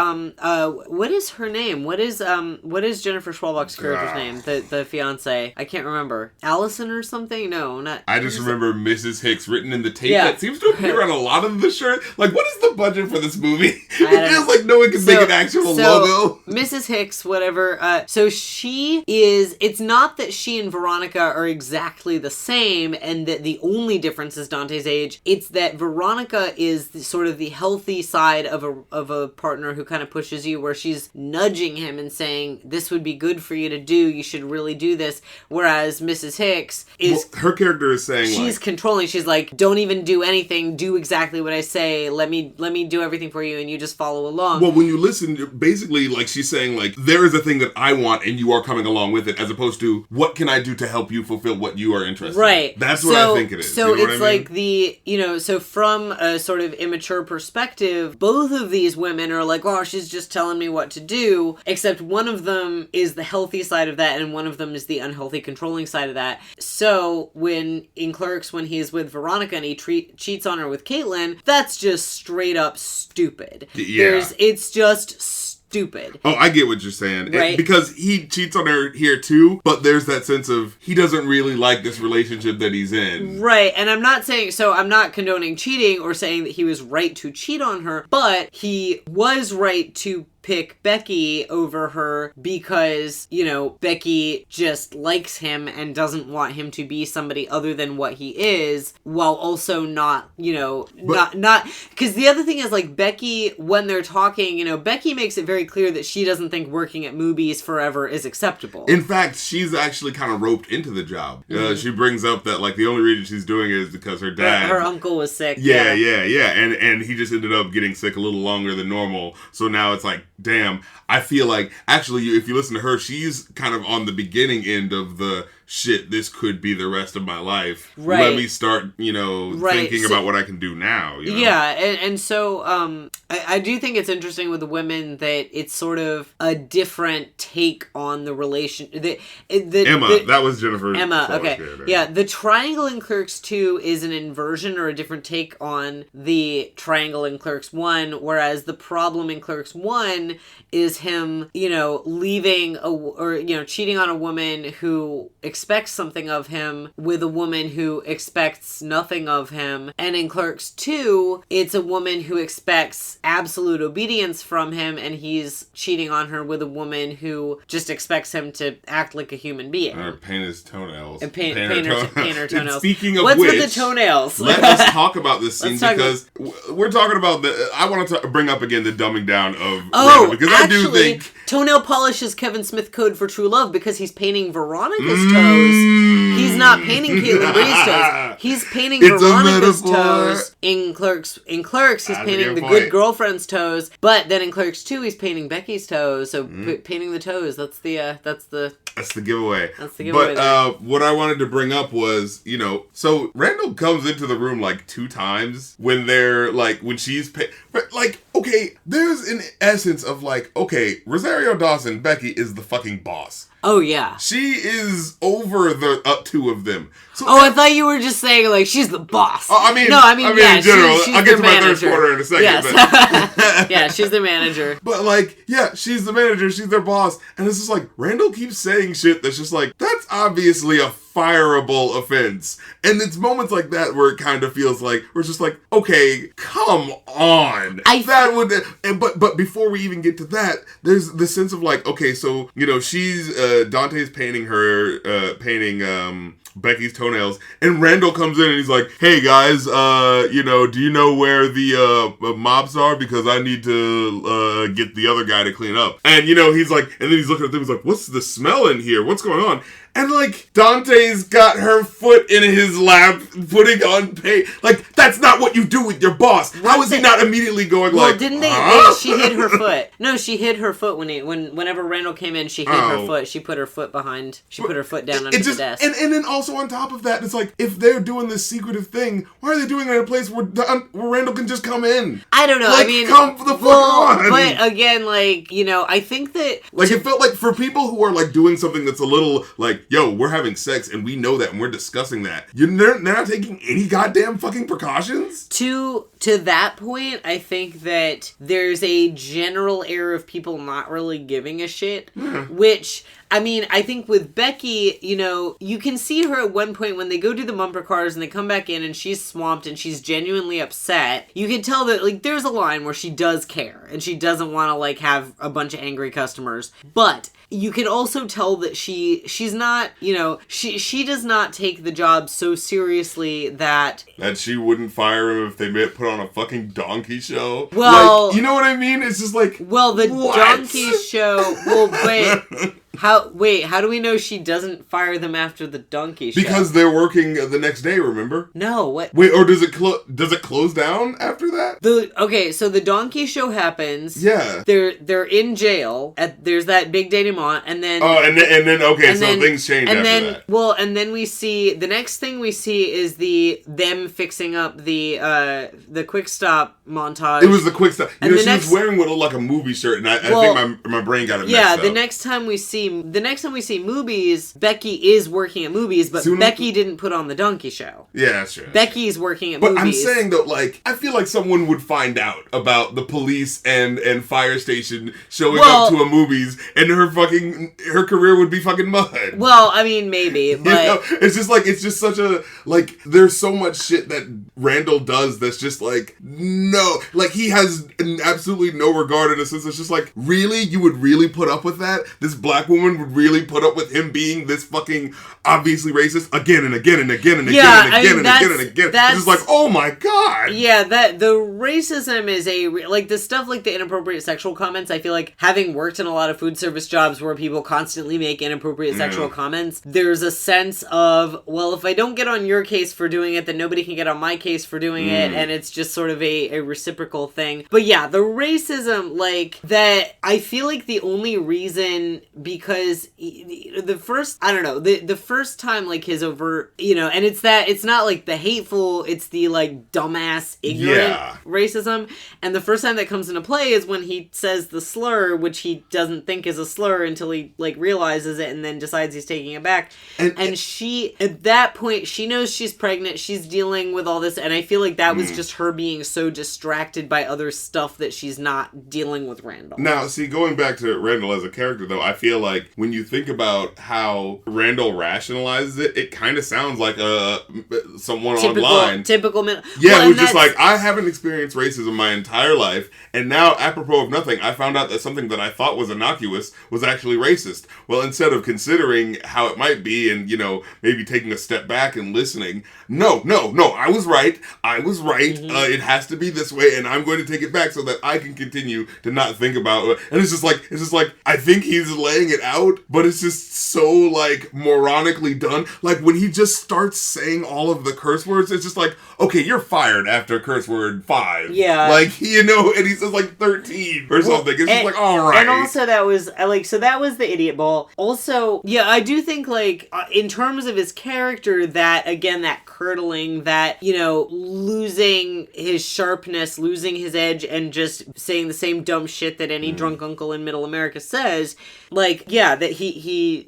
what is her name? What is Jennifer Schwalbach's character's name? The fiance. I can't remember. Allison or something? No, not. I just remember Mrs. Hicks written in the tape that seems to appear on a lot of the shirt. Like, what is the budget for this movie? It feels like no one can make an actual logo. Mrs. Hicks, whatever. So she is. It's not that she and Veronica are exactly the same, and that the only difference is Dante's age. It's that Veronica is sort of the healthy side of a partner who kind of pushes you, where she's nudging him and saying, "This would be good for you to do. You should really do this." Whereas Mrs. Hicks is her character is saying she's controlling. She's like, "Don't even do anything. Do exactly what I say. Let me do everything for you, and you just follow along." Well, when you listen, basically, like she's saying, like, there is a thing that I want, and you are coming along with it, as opposed to what can I do to help you fulfill what you are interested in. Right. That's what I think it is. So you know it's what I mean? like so from a sort of immature perspective, both of these women are like, oh, she's just telling me what to do, except one of them is the healthy side of that, and one of them is the unhealthy, controlling side of that. So in Clerks, when he's with Veronica and he cheats on her with Caitlin, that's just straight up stupid. Yeah. It's just stupid. Oh, I get what you're saying. Right? Because he cheats on her here too, but there's that sense of he doesn't really like this relationship that he's in. Right, and I'm not condoning cheating or saying that he was right to cheat on her, but he was right to pick Becky over her because, Becky just likes him and doesn't want him to be somebody other than what he is, while also not, not, because the other thing is, like, Becky, when they're talking, Becky makes it very clear that she doesn't think working at movies forever is acceptable. In fact, she's actually kind of roped into the job. She brings up that, like, the only reason she's doing it is because her dad... Her uncle was sick. Yeah. And he just ended up getting sick a little longer than normal. So now it's like, damn, I feel like, actually, if you listen to her, she's kind of on the beginning end of the, shit, this could be the rest of my life. Right. Let me start, thinking about what I can do now. Yeah, and so I do think it's interesting with the women that it's sort of a different take on the relation. That was Jennifer. Emma, okay. Yeah, the triangle in Clerks 2 is an inversion or a different take on the triangle in Clerks 1, whereas the problem in Clerks 1 is him, leaving cheating on a woman who expects something of him with a woman who expects nothing of him. And in Clerks 2, it's a woman who expects absolute obedience from him, and he's cheating on her with a woman who just expects him to act like a human being. Or paint his toenails. And paint her toenails. Speaking of what's which, with the toenails? Let us talk about this scene because we're talking about I want to bring up again the dumbing down of Randall, because actually, I do think toenail polish is Kevin Smith code for true love because he's painting Veronica's toes. He's not painting Caitlin Bree's toes. He's painting Veronica's toes. In Clerks, he's painting the good girlfriend's toes. But then in Clerks 2, he's painting Becky's toes. So painting the toes, that's the giveaway. That's the giveaway. But what I wanted to bring up was, so Randall comes into the room like 2 times when they're like, when she's okay, there's an essence of like, okay, Rosario Dawson, Becky, is the fucking boss. Oh, yeah. She is over the 2 of them. So I thought you were just saying, like, she's the boss. I mean, yeah, in general. she's I'll get to my manager. third quarter in a second. Yes. But. Yeah, she's the manager. But, like, yeah, she's the manager. She's their boss. And it's just like, Randall keeps saying shit that's just like, that's obviously a fireable offense. And it's moments like that where it kind of feels like, we're just like, okay, come on. But before we even get to that, there's the sense of like, okay, so, she's, Dante's painting Becky's toenails, and Randall comes in and he's like, hey guys, do you know where the mops are? Because I need to get the other guy to clean up. And he's like, and then he's looking at them, he's like, what's the smell in here? What's going on? And, like, Dante's got her foot in his lap, putting on paint. Like, that's not what you do with your boss. How is he not immediately going like, didn't she hid her foot. No, she hid her foot whenever Randall came in, she hid her foot. She put her foot put her foot down under the desk. And then also on top of that, it's like, if they're doing this secretive thing, why are they doing it in a place where Randall can just come in? I don't know. Like, come the fuck on. But again, like, I think that... Like, it felt like for people who are, like, doing something that's a little, like, yo, we're having sex and we know that and we're discussing that. They're not taking any goddamn fucking precautions? To that point, I think that there's a general air of people not really giving a shit, which... I mean, I think with Becky, you know, you can see her at one point when they go do the bumper cars and they come back in and she's swamped and she's genuinely upset. You can tell that, like, there's a line where she does care and she doesn't want to, like, have a bunch of angry customers. But you can also tell that she's not, you know, she does not take the job so seriously that she wouldn't fire him if they put on a fucking donkey show. Well, like, you know what I mean? It's just like, well, the what? donkey show. Well, wait. How do we know she doesn't fire them after the donkey show? Because they're working the next day, remember? No, what? Wait, or does it close down after that? Okay, so the donkey show happens. Yeah. They're in jail. There's that big denouement, and then things change after that. Well, and then we see the next thing we see is them fixing up the quick stop montage. It was the quick stop. And she was wearing what looked like a movie shirt, and I think my brain got it messed up. Yeah, the next time we see movies, Becky is working at movies, but Becky didn't put on the donkey show. Yeah, that's true. Becky's working at movies. But I'm saying though, like, I feel like someone would find out about the police and fire station showing up to a movies, and her career would be fucking mud. Well, I mean, maybe, but you know, it's just such a, like, there's so much shit that Randall does that's just like, no, like, he has absolutely no regard in a sense. It's just like, really? You would really put up with that? This black woman would really put up with him being this fucking obviously racist again and again and again and again and again and again and again. It's just like, oh my god. Yeah, that the racism is like the stuff like the inappropriate sexual comments. I feel like, having worked in a lot of food service jobs where people constantly make inappropriate sexual comments, there's a sense of, well, if I don't get on your case for doing it, then nobody can get on my case for doing it, and it's just sort of a reciprocal thing. But yeah, the racism, like, that, I feel like the only reason, because the first time, like, his overt, you know, and it's not like the hateful, it's the, like, dumbass, ignorant racism, and the first time that comes into play is when he says the slur, which he doesn't think is a slur until he, like, realizes it and then decides he's taking it back, and she, at that point, she knows she's pregnant, she's dealing with all this, and I feel like that was just her being so distracted by other stuff that she's not dealing with Randall. Now, see, going back to Randall as a character, though, I feel like when you think about how Randall rationalizes it, it kind of sounds like someone online. Typical. Yeah, who's just like, I haven't experienced racism my entire life, and now, apropos of nothing, I found out that something that I thought was innocuous was actually racist. Well, instead of considering how it might be and, you know, maybe taking a step back and listening, no, I was right. It has to be this way, and I'm going to take it back so that I can continue to not think about it. And it's just like, I think he's laying it out, but it's just so, like, moronically done. Like, when he just starts saying all of the curse words, it's just like, okay, you're fired after curse word 5. Yeah. Like, you know, and he says, like, 13 or something. It's just like, all right. And also that was, like, so that was the idiot ball. Also, yeah, I do think, like, in terms of his character, that, again, that curdling, that, you know, losing his sharpness, losing his edge, and just saying the same dumb shit that any drunk uncle in middle America says, like, yeah, that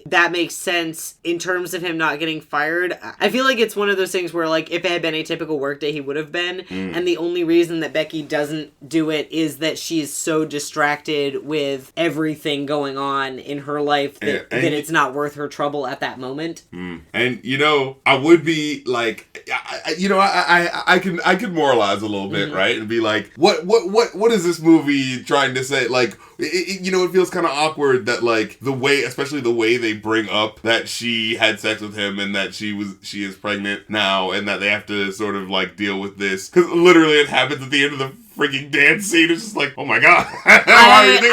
that makes sense in terms of him not getting fired. I feel like it's one of those things where, like, if it had been a typical workday, he would have been, and the only reason that Becky doesn't do it is that she's so distracted with everything going on in her life that it's not worth her trouble at that moment. And, you know, I would be like, I could moralize a little bit, right? And be like, what is this movie trying to say? Like, it feels kind of awkward that, like, especially the way they bring up that she had sex with him and that she is pregnant now and that they have to sort of, like, deal with this. Because literally it happens at the end of the freaking dance scene. It's just like, oh my god. I think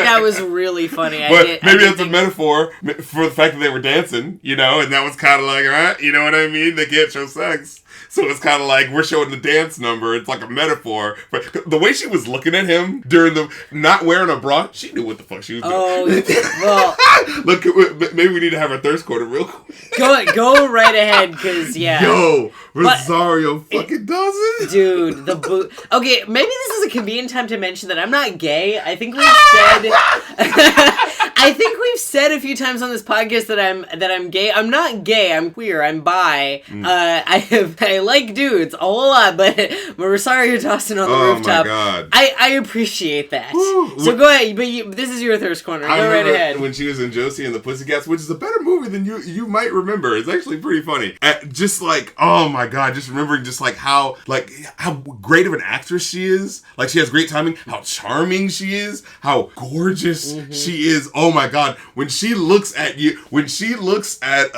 that was really funny. But maybe that's a metaphor for the fact that they were dancing, you know, and that was kind of like, right? You know what I mean? They can't show sex. So it's kind of like we're showing the dance number. It's like a metaphor. But the way she was looking at him during the not wearing a bra, she knew what the fuck she was doing. Oh, well. Look, maybe we need to have a thirst corner real quick. Go right ahead, because, yeah. Yo, Rosario fucking does it. Dude, the boot. Okay, maybe this is a convenient time to mention that I'm not gay. I think we've said a few times on this podcast that I'm gay. I'm not gay. I'm queer. I'm bi. I like dudes a whole lot, but Rosario Dawson on the rooftop. Oh my God. I appreciate that. Woo. So go ahead. But this is your thirst corner. Go right ahead. When she was in Josie and the Pussycats, which is a better movie than you might remember. It's actually pretty funny. Just like, oh my God, just remembering just like how great of an actress she is. Like, she has great timing. How charming she is. How gorgeous she is. Oh my God. When she looks at you, when she looks at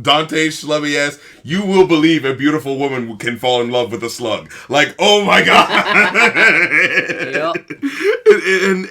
Dante Schlubby-ass, you will believe a beautiful woman can fall in love with a slug. Like, oh my God. Yep.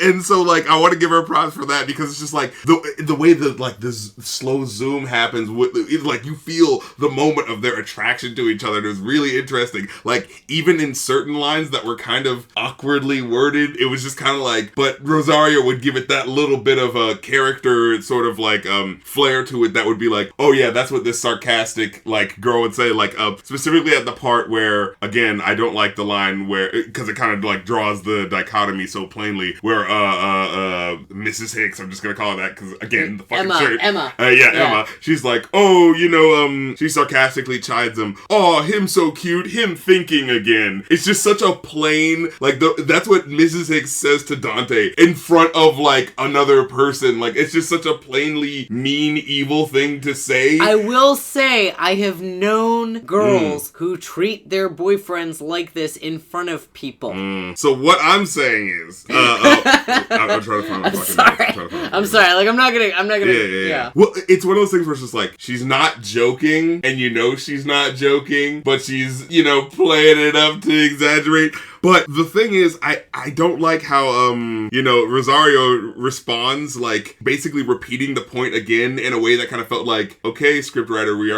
And so, like, I want to give her props for that, because it's just like the way that, like, this slow zoom happens with, like, you feel the moment of their attraction to each other. It was really interesting. Like, even in certain lines that were kind of awkwardly worded, it was just kind of like, but Rosario would give it that little bit of a character sort of like flair to it that would be like, oh yeah, that's what this sarcastic like girl would say, like specifically at the part where, again, I don't like the line where, because it kind of like draws the dichotomy so plainly, where Mrs. Hicks, I'm just gonna call her that because, again, the fucking shirt. Emma. Emma. She's like, oh, she sarcastically chides him. Oh, him so cute, him thinking again. It's just such a plain, like, that's what Mrs. Hicks says to Dante in front of, like, another person. Like, it's just such a plainly mean, evil thing to say. I will say, I have known girls who treat their boyfriends like this in front of people. So what I'm saying is, I'm trying to find my fucking notes. I'm sorry. Like, I'm not gonna. Yeah. Well, it's one of those things where it's just like, she's not joking, and she's not joking, but she's, playing it up to exaggerate. But the thing is, I don't like how, Rosario responds, like, basically repeating the point again in a way that kind of felt like, okay, scriptwriter, we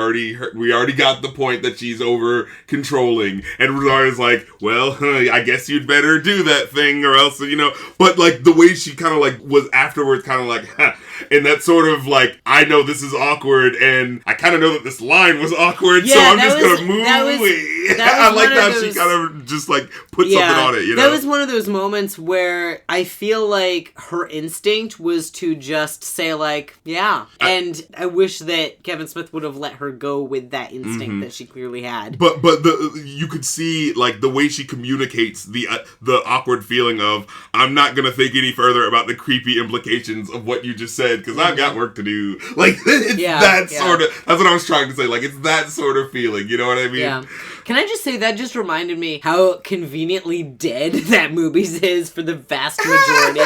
already got the point that she's over controlling. And Rosario's like, well, I guess you'd better do that thing or else, But, like, the way she kind of, like, was afterwards kind of like, and that sort of, like, I know this is awkward, and I kind of know that this line was awkward, so I'm just going to move away. I like how she kind of just, like, put something on it, That was one of those moments where I feel like her instinct was to just say, like, yeah. And I wish that Kevin Smith would have let her go with that instinct that she clearly had. But you could see, like, the way she communicates the awkward feeling of, I'm not going to think any further about the creepy implications of what you just said, because I've got work to do. Like, it's sort of, that's what I was trying to say. Like, it's that sort of feeling, you know what I mean? Yeah. Can I just say, that just reminded me how conveniently dead that Movies is for the vast majority.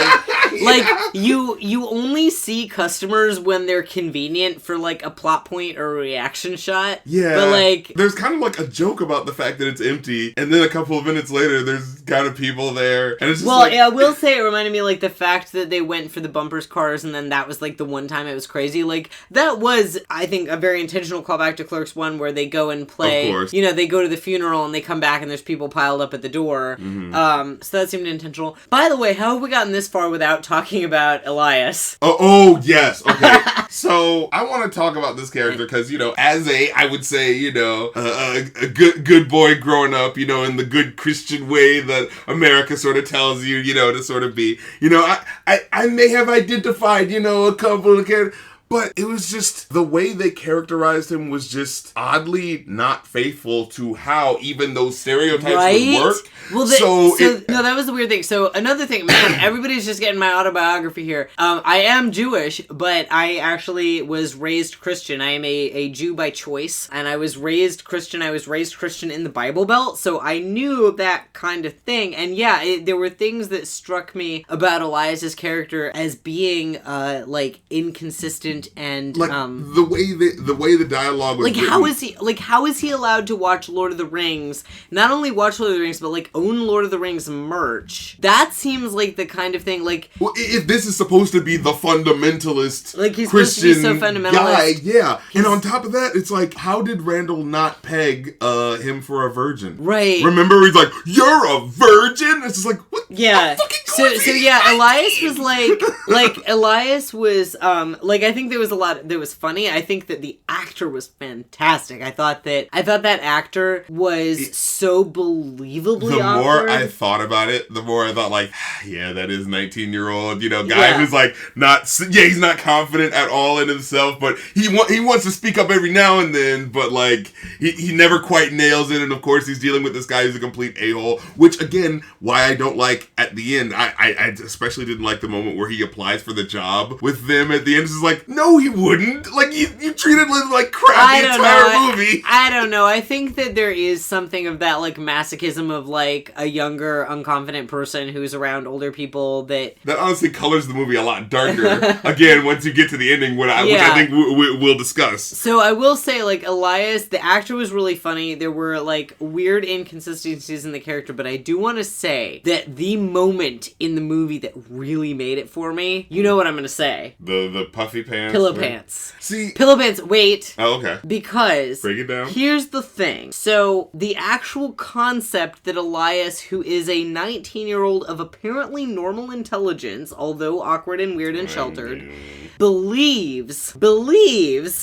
Like, you only see customers when they're convenient for, like, a plot point or a reaction shot. Yeah. But, like, there's kind of, like, a joke about the fact that it's empty, and then a couple of minutes later, there's kind of people there, and it's just I will say it reminded me, like, the fact that they went for the bumpers cars, and then that was, like, the one time it was crazy. Like, that was, I think, a very intentional callback to Clerks 1, where they go and play, of course. They go to the funeral, and they come back, and there's people piled up at the door. So that seemed intentional. By the way, how have we gotten this far without talking about Elias? Oh yes, okay. So, I want to talk about this character, because, as I would say, a good boy growing up, in the good Christian way that America sort of tells you, to sort of be, I may have identified, a couple of characters, but it was just, the way they characterized him was just oddly not faithful to how even those stereotypes would work. Well, no, that was the weird thing. So, another thing, man, everybody's just getting my autobiography here. I am Jewish, but I actually was raised Christian. I am a Jew by choice, and I was raised Christian. I was raised Christian in the Bible Belt, so I knew that kind of thing. And yeah, there were things that struck me about Elias's character as being, like, inconsistent moment, and like the way the dialogue was like written. how is he allowed to watch Lord of the Rings? Not only watch Lord of the Rings, but like own Lord of the Rings merch. That seems like the kind of thing like. Well, if this is supposed to be the fundamentalist, like he's Christian supposed to be so fundamentalist guy, yeah. And on top of that, it's like, how did Randall not peg him for a virgin? Right. Remember, he's like, "You're a virgin." It's just like, what? Yeah. So yeah, Elias was like Elias was like, I think there was a lot that was funny. I think that the actor was fantastic. I thought that actor was so believably the awkward. more I thought about it, the more I thought like, yeah, that is 19-year-old, guy who's like he's not confident at all in himself, but he wants to speak up every now and then, but like he never quite nails it, and of course he's dealing with this guy who's a complete a-hole, which again, why I don't like at the end, I especially didn't like the moment where he applies for the job with them at the end. It's just like, no, he wouldn't. Like, you treated him like crap the entire movie. I don't know. I think that there is something of that, like, masochism of, like, a younger, unconfident person who's around older people that honestly colors the movie a lot darker. Again, once you get to the ending, which I think we'll discuss. So I will say, like, Elias, the actor was really funny. There were, like, weird inconsistencies in the character, but I do want to say that the moment in the movie that really made it for me, you know what I'm going to say. The puffy pants? Pillow pants. See? Pillow pants, wait. Oh, okay. Because... break it down. Here's the thing. So, the actual concept that Elias, who is a 19-year-old of apparently normal intelligence, although awkward and weird and sheltered, believes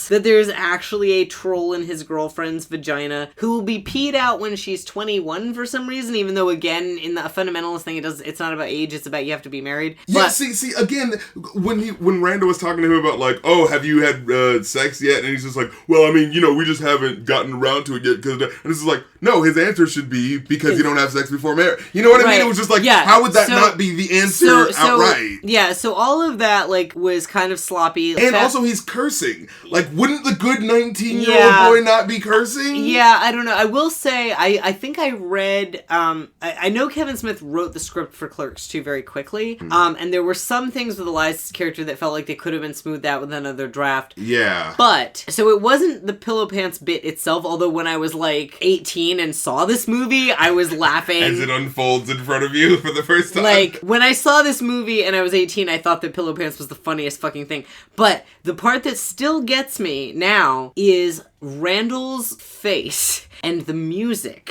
that there's actually a troll in his girlfriend's vagina who will be peed out when she's 21 for some reason, even though, again, in the fundamentalist thing, it's not about age, it's about you have to be married. Yeah, but, see, again, when Randall was talking to him about, like, oh, have you had sex yet? And he's just like, well, I mean, we just haven't gotten around to it yet. And this is like, no, his answer should be because you don't have sex before marriage. You know what I mean? It was just like, how would that not be the answer outright? Yeah, so all of that, like, was kind of sloppy. And also, he's cursing. Like, wouldn't the good 19-year-old boy not be cursing? Yeah, I don't know. I will say, I think I read, I know Kevin Smith wrote the script for Clerks 2 very quickly, and there were some things with Elias' character that felt like they could have been smoothed out with another draft. Yeah. But, so it wasn't the pillow pants bit itself, although when I was, like, 18 and saw this movie, I was laughing. As it unfolds in front of you for the first time. Like, when I saw this movie and I was 18, I thought that pillow pants was the funniest fucking thing. But the part that still gets me now is Randall's face and the music.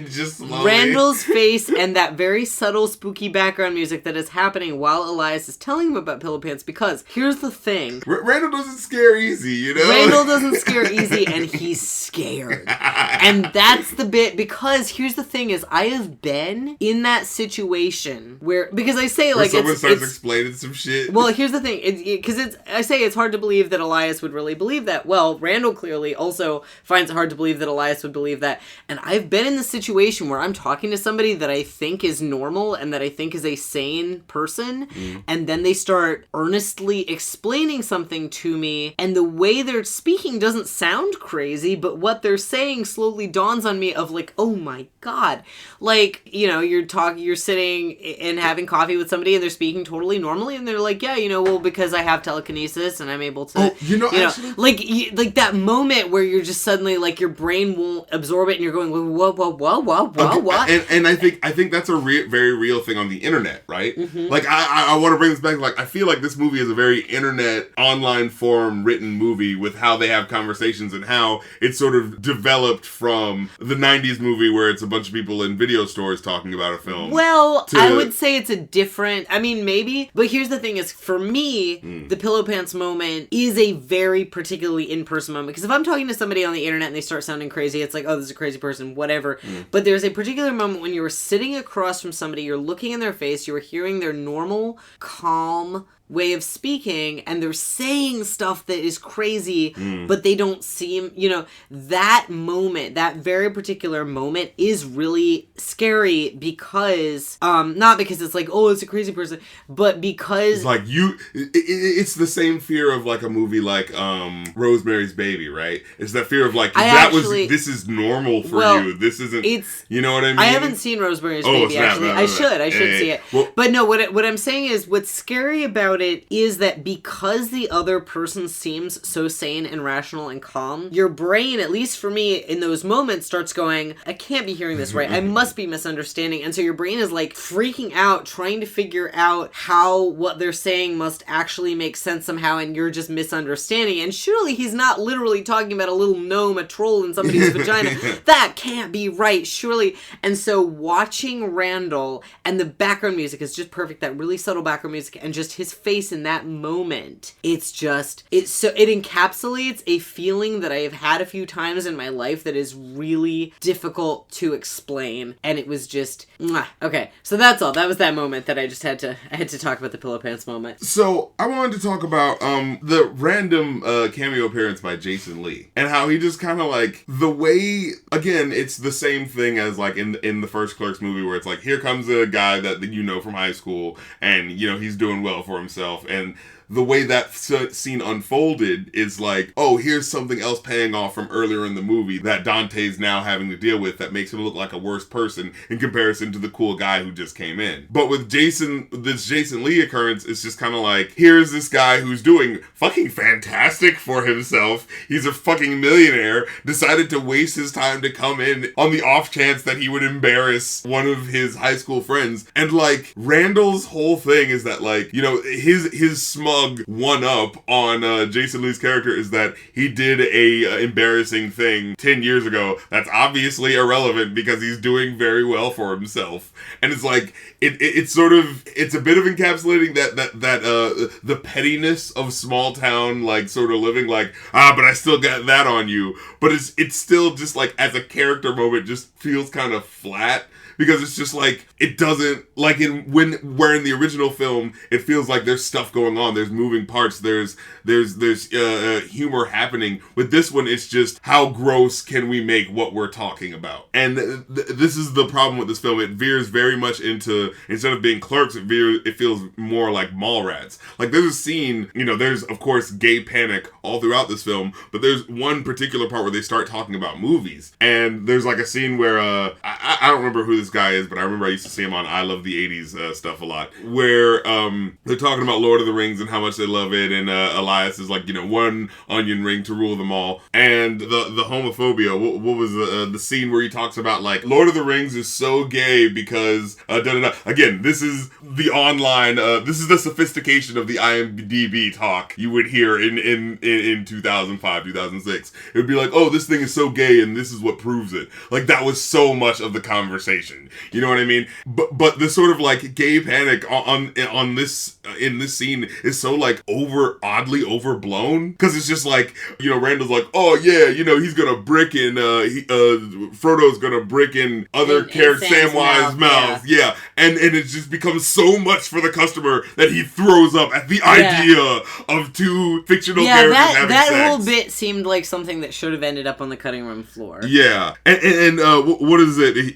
Just slowly. Randall's face and that very subtle, spooky background music that is happening while Elias is telling him about pillow pants, because here's the thing. Randall doesn't scare easy, Randall doesn't scare easy, and he's scared. And that's the bit, because here's the thing is, I have been in that situation where, because I say, like, someone starts explaining some shit. Well, here's the thing, because I say it's hard to believe that Elias would really believe that. Well, Randall clearly also finds it hard to believe that Elias would believe that. And I've been in the situation where I'm talking to somebody that I think is normal and that I think is a sane person, and then they start earnestly explaining something to me, and the way they're speaking doesn't sound crazy, but what they're saying slowly dawns on me of like, oh my god. Like, you're sitting and having coffee with somebody and they're speaking totally normally, and they're like, yeah, well, because I have telekinesis and I'm able to, actually, like that moment where you're just suddenly, like, your brain won't absorb it and you're going, what? And I think that's a very real thing on the internet, right? Mm-hmm. Like, I want to bring this back. Like, I feel like this movie is a very internet, online form written movie with how they have conversations and how it's sort of developed from the 90s movie where it's a bunch of people in video stores talking about a film. Well, I would say it's a different, maybe, but here's the thing is, for me, the pillow pants moment is a very particularly in-person moment, because if I'm talking to somebody on the internet and they start sounding crazy, it's like, oh, this is a crazy person, whatever. But there's a particular moment when you were sitting across from somebody, you're looking in their face, you were hearing their normal, calm way of speaking, and they're saying stuff that is crazy, but they don't seem, that moment, that very particular moment is really scary, because, not because it's like, oh, it's a crazy person, but because... It's like, it's the same fear of, like, a movie like, Rosemary's Baby, right? It's that fear of, like, this is normal for you, this isn't, you know what I mean? I haven't seen Rosemary's Baby, actually. I should see it. Well, but no, what I'm saying is, what's scary about about it is that because the other person seems so sane and rational and calm, your brain, at least for me, in those moments starts going, I can't be hearing this right. I must be misunderstanding. And so your brain is like freaking out, trying to figure out how what they're saying must actually make sense somehow, and you're just misunderstanding. And surely he's not literally talking about a little gnome, a troll in somebody's vagina. That can't be right, surely. And so watching Randall, and the background music is just perfect, that really subtle background music, and just his face in that moment, it encapsulates a feeling that I have had a few times in my life that is really difficult to explain. And it was just, okay. So that's all. That was that moment that I just had to talk about, the pillow pants moment. So I wanted to talk about the random cameo appearance by Jason Lee, and how he just kind of like, the way, again, it's the same thing as like in the first Clerks movie, where it's like, here comes a guy that you know from high school, and you know he's doing well for himself, and the way that scene unfolded is like, oh, here's something else paying off from earlier in the movie that Dante's now having to deal with that makes him look like a worse person in comparison to the cool guy who just came in. But with this Jason Lee occurrence, it's just kind of like, here's this guy who's doing fucking fantastic for himself. He's a fucking millionaire, decided to waste his time to come in on the off chance that he would embarrass one of his high school friends. And like, Randall's whole thing is that, like, you know, his smug one-up on Jason Lee's character is that he did a embarrassing thing 10 years ago that's obviously irrelevant because he's doing very well for himself. And it's like, it's sort of, it's a bit of encapsulating that the pettiness of small town, like, sort of living, like, but I still got that on you. But it's still just like, as a character moment, just feels kind of flat. Because it's just like, it doesn't, like where in the original film, it feels like there's stuff going on, there's moving parts, there's humor happening. With this one, it's just, how gross can we make what we're talking about? And this is the problem with this film. It veers very much into, instead of being Clerks, it feels more like Mallrats. Like, there's a scene, you know, there's, of course, gay panic all throughout this film, but there's one particular part where they start talking about movies. And there's like a scene where, I don't remember who this guy is, but I remember I used to see him on I Love the 80s stuff a lot, where they're talking about Lord of the Rings and how much they love it, and Elias is like, you know, one onion ring to rule them all. And the homophobia, what was the scene where he talks about, like, Lord of the Rings is so gay because again, this is the online, this is the sophistication of the IMDb talk you would hear in 2005, 2006. It would be like, oh, this thing is so gay and this is what proves it. Like, that was so much of the conversation. You know what I mean? But the sort of like gay panic on this in this scene is so like oddly overblown, because it's just like, you know, Randall's like, oh yeah, you know, he's gonna brick in Frodo's gonna brick in other characters, Samwise's mouth, yeah. And it just becomes so much for the customer that he throws up at the idea of two fictional characters having that sex. Whole bit seemed like something that should have ended up on the cutting room floor. Yeah, and what is it?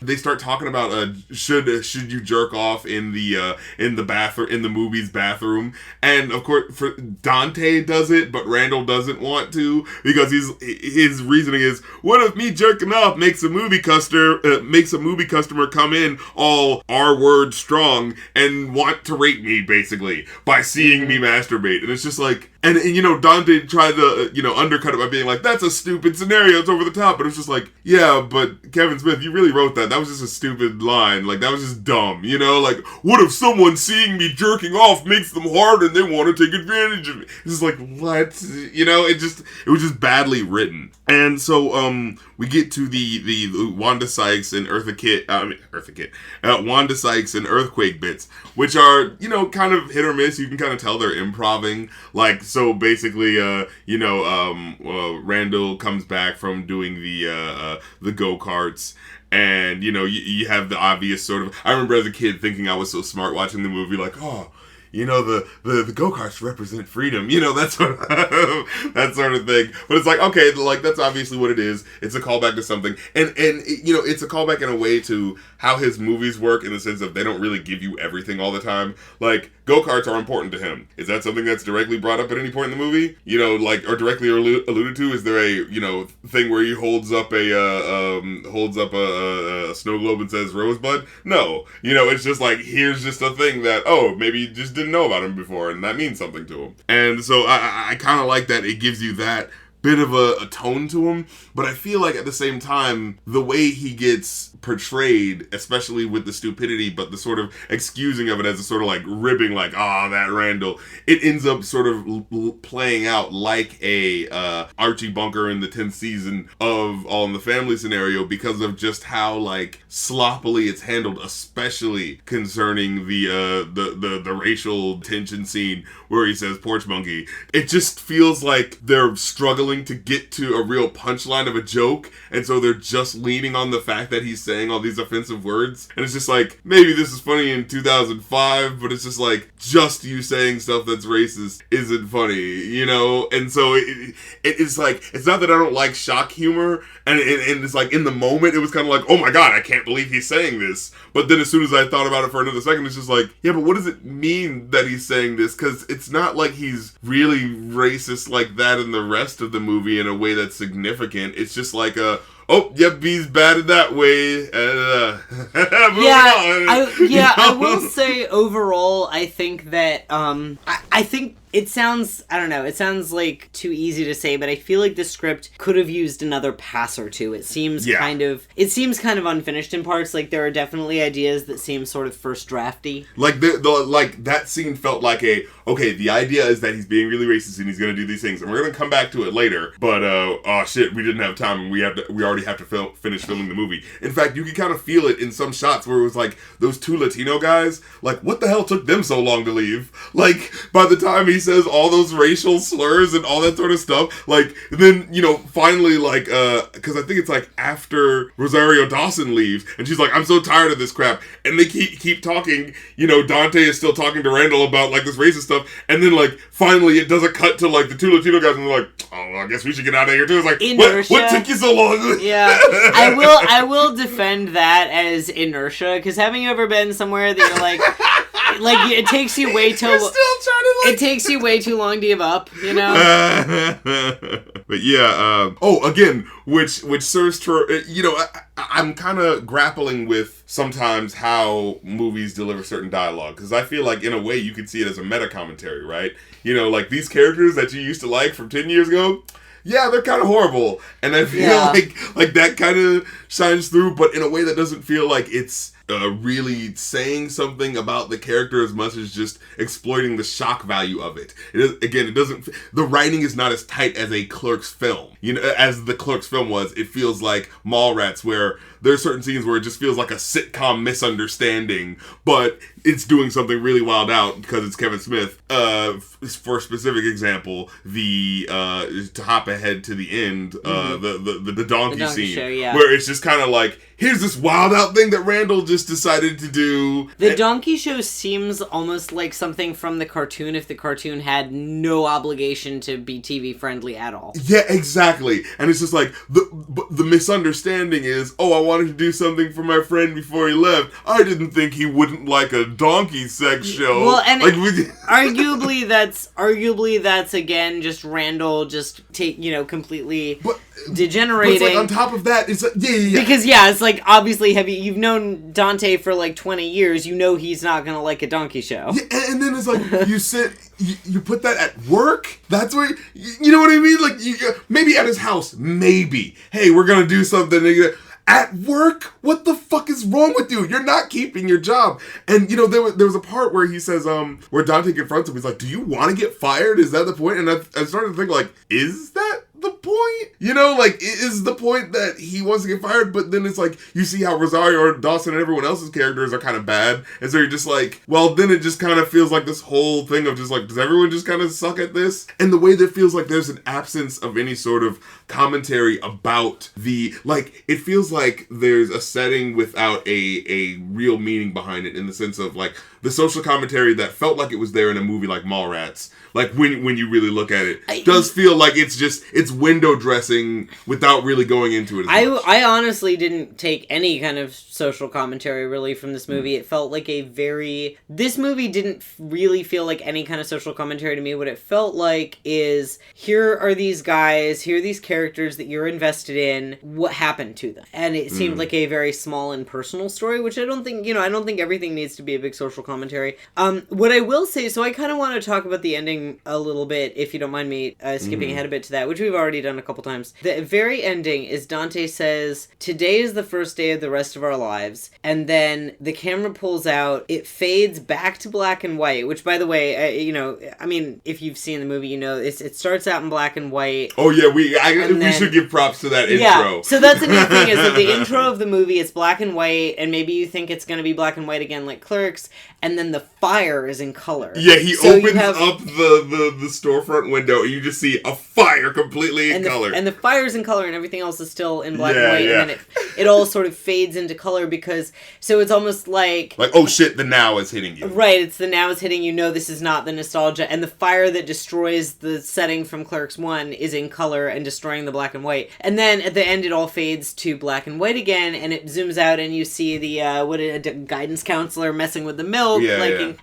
They start talking about should you jerk off in the bathroom, in the movie's bathroom, and of course Dante does it, but Randall doesn't want to, because his reasoning is, what if me jerking off makes a movie customer come in all R-word strong and want to rape me, basically, by seeing me masturbate. And it's just like, and you know, Dante tried to, you know, undercut it by being like, that's a stupid scenario, it's over the top. But it's just like, yeah, but Kevin Smith, you really wrote that. That was just a stupid line. Like, that was just dumb, you know? Like, what if someone seeing me jerking off makes them hard and they want to take advantage of it? It's just like, what? You know, it was just badly written. And so, we get to the Wanda Sykes and Wanda Sykes and Earthquake bits, which are, you know, kind of hit or miss. You can kind of tell they're improving. Like, so basically, Randall comes back from doing the go-karts, and, you know, you have the obvious sort of, I remember as a kid thinking I was so smart watching the movie, like, oh, you know, the go-karts represent freedom, you know, that sort of thing. But it's like, okay, like, that's obviously what it is. It's a callback to something. And you know, it's a callback in a way to how his movies work, in the sense of they don't really give you everything all the time. Like, go-karts are important to him. Is that something that's directly brought up at any point in the movie? You know, like, or directly alluded to? Is there a, you know, thing where he holds up a snow globe and says Rosebud? No. You know, it's just like, here's just a thing that, oh, maybe you just didn't know about him before, and that means something to him. And so I kind of like that it gives you that bit of a tone to him, but I feel like at the same time, the way he gets portrayed, especially with the stupidity, but the sort of excusing of it as a sort of like ribbing, like, that Randall, it ends up sort of playing out like a Archie Bunker in the 10th season of All in the Family scenario, because of just how like sloppily it's handled, especially concerning the racial tension scene where he says porch monkey. It just feels like they're struggling to get to a real punchline of a joke, and so they're just leaning on the fact that he's saying all these offensive words, and it's just like, maybe this is funny in 2005, but it's just like, just you saying stuff that's racist isn't funny, you know? And so it's like, it's not that I don't like shock humor, and it's like, in the moment, it was kind of like, oh my god, I can't believe he's saying this, but then as soon as I thought about it for another second, it's just like, yeah, but what does it mean that he's saying this? Because it's not like he's really racist like that in the rest of the movie in a way that's significant. It's just like he's bad in that way. I will say overall, I think that I think it sounds, I don't know, it sounds like too easy to say, but I feel like the script could have used another pass or two. It seems kind of unfinished in parts. Like, there are definitely ideas that seem sort of first drafty. Like, like that scene felt like the idea is that he's being really racist and he's going to do these things, and we're going to come back to it later, but, we didn't have time, and we already have to finish filming the movie. In fact, you can kind of feel it in some shots where it was like, those two Latino guys, like, what the hell took them so long to leave? Like, by the time he says all those racial slurs and all that sort of stuff, like, then, you know, finally, like, because I think it's like after Rosario Dawson leaves, and she's like, I'm so tired of this crap, and they keep talking, you know, Dante is still talking to Randall about, like, this racist stuff, and then, like, finally it does a cut to, like, the two Latino guys, and they're like, oh, I guess we should get out of here, too. It's like, what took you so long? Yeah, I will defend that as inertia, because haven't you ever been somewhere that you're like it takes you way too it takes you way too long to give up, you know? But yeah, again, which serves to, you know, I'm kind of grappling with sometimes how movies deliver certain dialogue, because I feel like in a way you could see it as a meta commentary, right? You know, like these characters that you used to like from 10 years ago, yeah, they're kind of horrible, and I feel like that kind of shines through, but in a way that doesn't feel like it's really saying something about the character as much as just exploiting the shock value of it. It doesn't. The writing is not as tight as a Clerks film. You know, as the Clerks film was, it feels like Mallrats, where there are certain scenes where it just feels like a sitcom misunderstanding, but it's doing something really wild out because it's Kevin Smith. For a specific example, to hop ahead to the end, the donkey scene, show, yeah. Where it's just kind of like, here's this wild out thing that Randall just decided to do. The donkey show seems almost like something from the cartoon, if the cartoon had no obligation to be TV friendly at all. Yeah, exactly. And it's just like, the misunderstanding is, I wanted to do something for my friend before he left. I didn't think he wouldn't like a donkey sex show. Well, and like, arguably that's again just Randall just completely degenerating. But it's like on top of that, it's like, yeah. Because it's like, obviously you've known Dante for like 20 years, you know he's not gonna like a donkey show. Yeah, and then it's like, you put that at work? That's where, you know what I mean? Like, maybe at his house, maybe. Hey, we're gonna do something. At work? What the fuck is wrong with you? You're not keeping your job. And, you know, there was a part where he says, where Dante confronts him, he's like, do you want to get fired? Is that the point? And I started to think, like, is that the point? You know, like, is the point that he wants to get fired? But then it's like, you see how Rosario Dawson and everyone else's characters are kind of bad, and so you're just like, well, then it just kind of feels like this whole thing of just like, does everyone just kind of suck at this? And the way that feels like there's an absence of any sort of commentary about it feels like there's a setting without a real meaning behind it, in the sense of like the social commentary that felt like it was there in a movie like Mallrats. Like, when you really look at it, does feel like it's window dressing without really going into it as much. I honestly didn't take any kind of social commentary really from this movie. It felt like this movie didn't really feel like any kind of social commentary to me. What it felt like is, here are these guys, here are these characters that you're invested in, what happened to them? And it seemed like a very small and personal story, which I don't think, I don't think everything needs to be a big social commentary. What I will say, so I kind of want to talk about the ending a little bit, if you don't mind me skipping ahead a bit to that, which we've already done a couple times. The very ending is Dante says, "Today is the first day of the rest of our lives," and then the camera pulls out, it fades back to black and white, which, by the way, if you've seen the movie, it starts out in black and white. Oh yeah, we should give props to that intro. Yeah, so that's the new thing, is that the intro of the movie is black and white, and maybe you think it's going to be black and white again like Clerks, and then the fire is in color. Yeah, he opens up the storefront window, and you just see a fire completely in color. And the fire's in color, and everything else is still in black and white, and then it all sort of fades into color, because, so it's almost like, oh shit, the now is hitting you. Right, it's the now is hitting you, this is not the nostalgia, and the fire that destroys the setting from Clerks 1 is in color and destroying the black and white. And then at the end, it all fades to black and white again, and it zooms out, and you see the, a guidance counselor messing with the milk.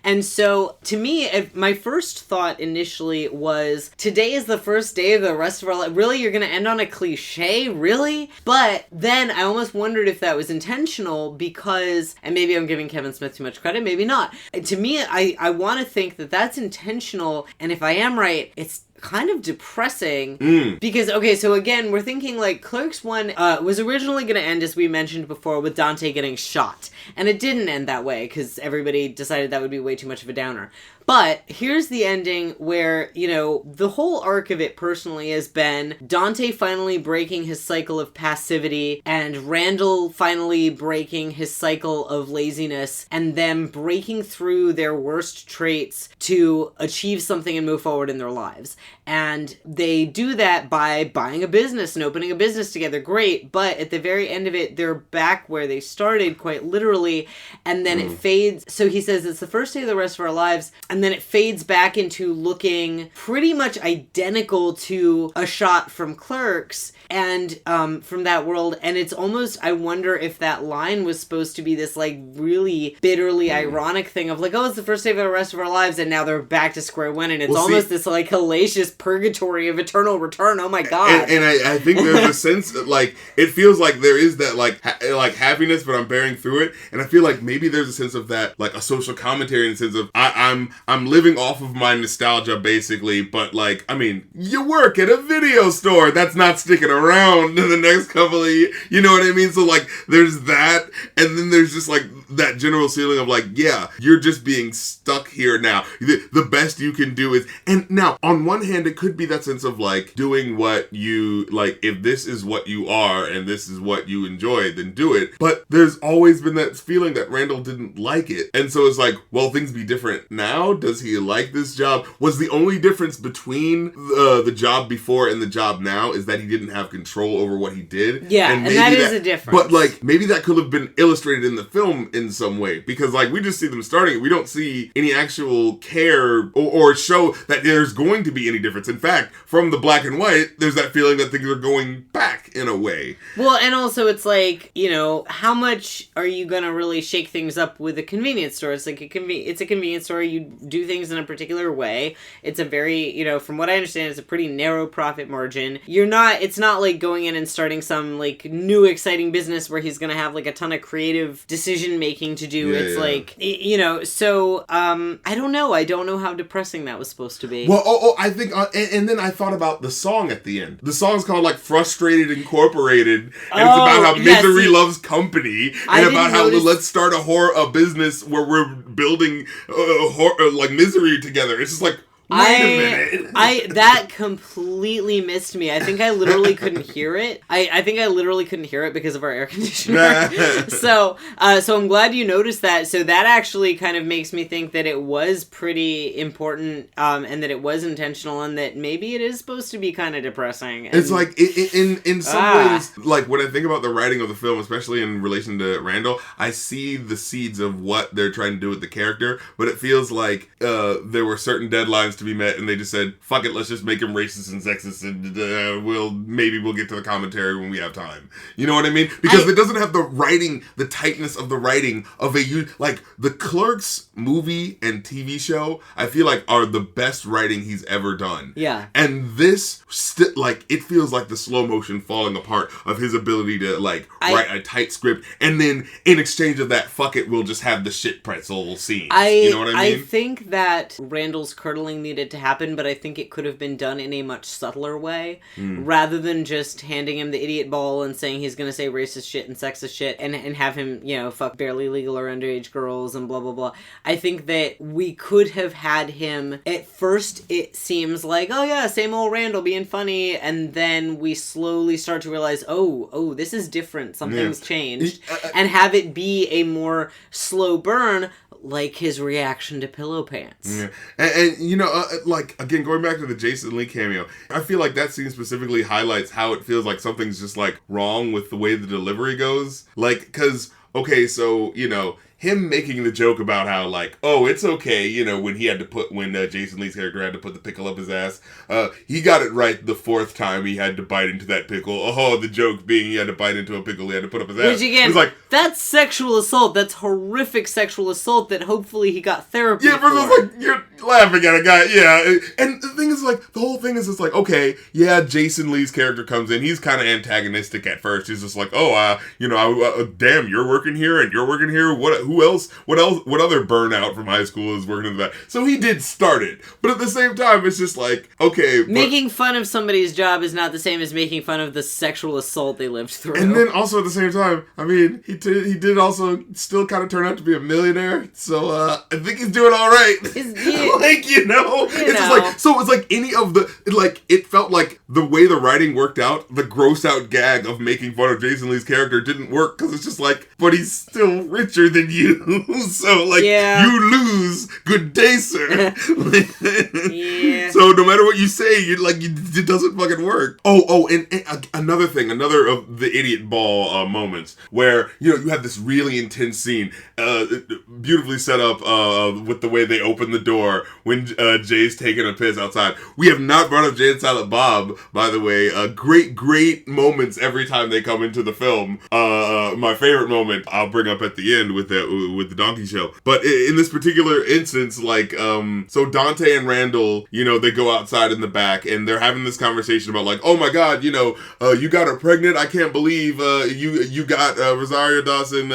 And so, to me, my first thought initially was, today is the first day of the rest of our life. Really? You're going to end on a cliche? Really? But then I almost wondered if that was intentional, because, and maybe I'm giving Kevin Smith too much credit, maybe not. To me, I want to think that that's intentional, and if I am right, it's kind of depressing, because, okay, so again, we're thinking like Clerks 1 was originally going to end, as we mentioned before, with Dante getting shot, and it didn't end that way because everybody decided that would be way too much of a downer. But here's the ending where, the whole arc of it personally has been Dante finally breaking his cycle of passivity, and Randall finally breaking his cycle of laziness, and them breaking through their worst traits to achieve something and move forward in their lives. And they do that by buying a business and opening a business together. Great. But at the very end of it, they're back where they started, quite literally. And then it fades. So he says it's the first day of the rest of our lives. And then it fades back into looking pretty much identical to a shot from Clerks and from that world. And it's almost, I wonder if that line was supposed to be this like really bitterly ironic thing of like, oh, it's the first day of the rest of our lives, and now they're back to square one, and it's almost this like hellacious purgatory of eternal return. Oh my god. And I think there's a sense that, like, it feels like there is that like happiness, but I'm bearing through it. And I feel like maybe there's a sense of that, like a social commentary in the sense of I'm living off of my nostalgia basically, but like, I mean, you work at a video store that's not sticking around in the next couple of years, you know what I mean? So like there's that, and then there's just like that general feeling of like, yeah, you're just being stuck here now. The best you can do is, and now on one hand it could be that sense of like doing what you like, if this is what you are and this is what you enjoy, then do it. But there's always been that feeling that Randall didn't like it, and so it's like, well, things be different now. Does he like this job? Was the only difference between the job before and the job now is that he didn't have control over what he did? Yeah, and that is a difference. But like maybe that could have been illustrated in the film in some way, because like we just see them starting it. We don't see any actual care or show that there's going to be any difference. In fact, from the black and white, there's that feeling that things are going back in a way. Well, and also it's like, how much are you going to really shake things up with a convenience store? It's like it's a convenience store. You do things in a particular way. It's a very, from what I understand, it's a pretty narrow profit margin. It's not like going in and starting some like new exciting business where he's going to have like a ton of creative decision making to do. So I don't know. I don't know how depressing that was supposed to be. Well, I think, and then I thought about the song at the end. The song's called like Frustrated Incorporated, and it's about how misery loves company, and about how let's start a business where we're building like misery together. It's just like, wait a minute. That completely missed me. I think I literally couldn't hear it. I think I literally couldn't hear it because of our air conditioner. So I'm glad you noticed that. So that actually kind of makes me think that it was pretty important, and that it was intentional, and that maybe it is supposed to be kind of depressing. And, it's like, in some ways, like when I think about the writing of the film, especially in relation to Randall, I see the seeds of what they're trying to do with the character, but it feels like there were certain deadlines to be met, and they just said, fuck it, let's just make him racist and sexist, and we'll get to the commentary when we have time. You know what I mean? Because it doesn't have the writing, the tightness of the writing of like, the Clerks movie and TV show, I feel like are the best writing he's ever done. Yeah. And this, like, it feels like the slow motion falling apart of his ability to, like, write a tight script, and then in exchange of that, fuck it, we'll just have the shit pretzel scenes. You know what I mean? I think that Randall's curdling needed to happen, but I think it could have been done in a much subtler way, rather than just handing him the idiot ball and saying he's gonna say racist shit and sexist shit, and have him, you know, fuck barely legal or underage girls and blah blah blah. I think that we could have had him, at first it seems like, oh yeah, same old Randall being funny, and then we slowly start to realize, oh, this is different, something's changed, and have it be a more slow burn, like his reaction to Pillow Pants. Yeah. And you know, like, again, going back to the Jason Lee cameo, I feel like that scene specifically highlights how it feels like something's just, like, wrong with the way the delivery goes. Like, because, okay, so, you know, him making the joke about how, like, oh, it's okay, you know, when Jason Lee's character had to put the pickle up his ass, he got it right the fourth time he had to bite into that pickle. Oh, the joke being he had to bite into a pickle, he had to put up his ass. Which, again, like, that's sexual assault. That's horrific sexual assault that hopefully he got therapy for. But it's like, you're laughing at a guy, yeah. And the thing is, like, the whole thing is just like, okay, yeah, Jason Lee's character comes in, he's kind of antagonistic at first. He's just like, oh, damn, you're working here and you're working here, who else? What other burnout from high school is working in the back? So he did start it, but at the same time, it's just like, okay, making fun of somebody's job is not the same as making fun of the sexual assault they lived through. And then also at the same time, I mean, he did also still kind of turn out to be a millionaire, so I think he's doing all right. Like, just like, so it's like any of the, like, it felt like the way the writing worked out, the gross out gag of making fun of Jason Lee's character didn't work, because it's just like, but he's still richer than you. So, like, you lose. Good day, sir. So no matter what you say, it doesn't fucking work. And another of the idiot ball moments where, you know, you have this really intense scene, beautifully set up with the way they open the door when Jay's taking a piss outside. We have not brought up Jay and Silent Bob, by the way. Great moments every time they come into the film. My favorite moment I'll bring up at the end with the donkey show. But in this particular instance, like, so Dante and Randall, you know, they go outside in the back and they're having this conversation about, like, oh my God, you know, you got her pregnant. I can't believe you got Rosario Dawson,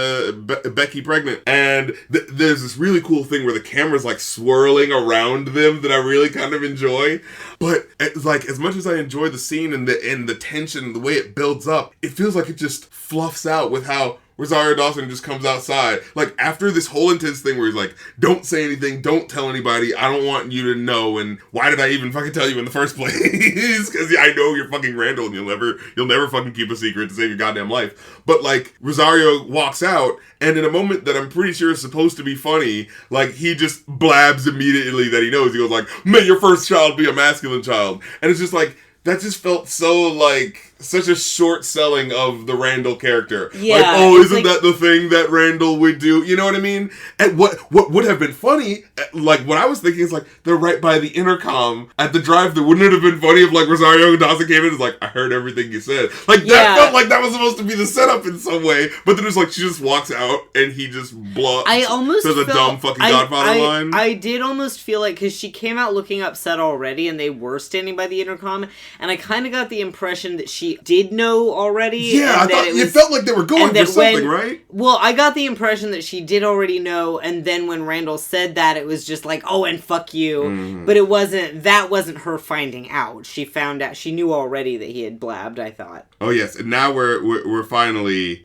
Becky pregnant. And there's this really cool thing where the camera's, like, swirling around them that I really kind of enjoy. But, like, as much as I enjoy the scene and the tension, the way it builds up, it feels like it just fluffs out with how Rosario Dawson just comes outside. Like, after this whole intense thing where he's like, don't say anything, don't tell anybody, I don't want you to know, and why did I even fucking tell you in the first place? Because I know you're fucking Randall and you'll never fucking keep a secret to save your goddamn life. But, like, Rosario walks out, and in a moment that I'm pretty sure is supposed to be funny, like, he just blabs immediately that he knows. He goes like, may your first child be a masculine child. And it's just like, that just felt so, like, such a short selling of the Randall character. Yeah, like, oh, isn't that the thing that Randall would do? You know what I mean? And what would have been funny, like, what I was thinking is, like, they're right by the intercom at the drive-thru. Wouldn't it have been funny if, like, Rosario Dawson came in and was like, I heard everything you said. Like, that felt like that was supposed to be the setup in some way. But then it's like, she just walks out and he just says a dumb fucking Godfather line. I did almost feel like, because she came out looking upset already and they were standing by the intercom, and I kind of got the impression that she did know already. Yeah, I thought it felt like they were going for something, right? Well, I got the impression that she did already know, and then when Randall said that, it was just like, oh, and fuck you. Mm. But that wasn't her finding out. She found out, she knew already that he had blabbed, I thought. Oh yes, and now we're finally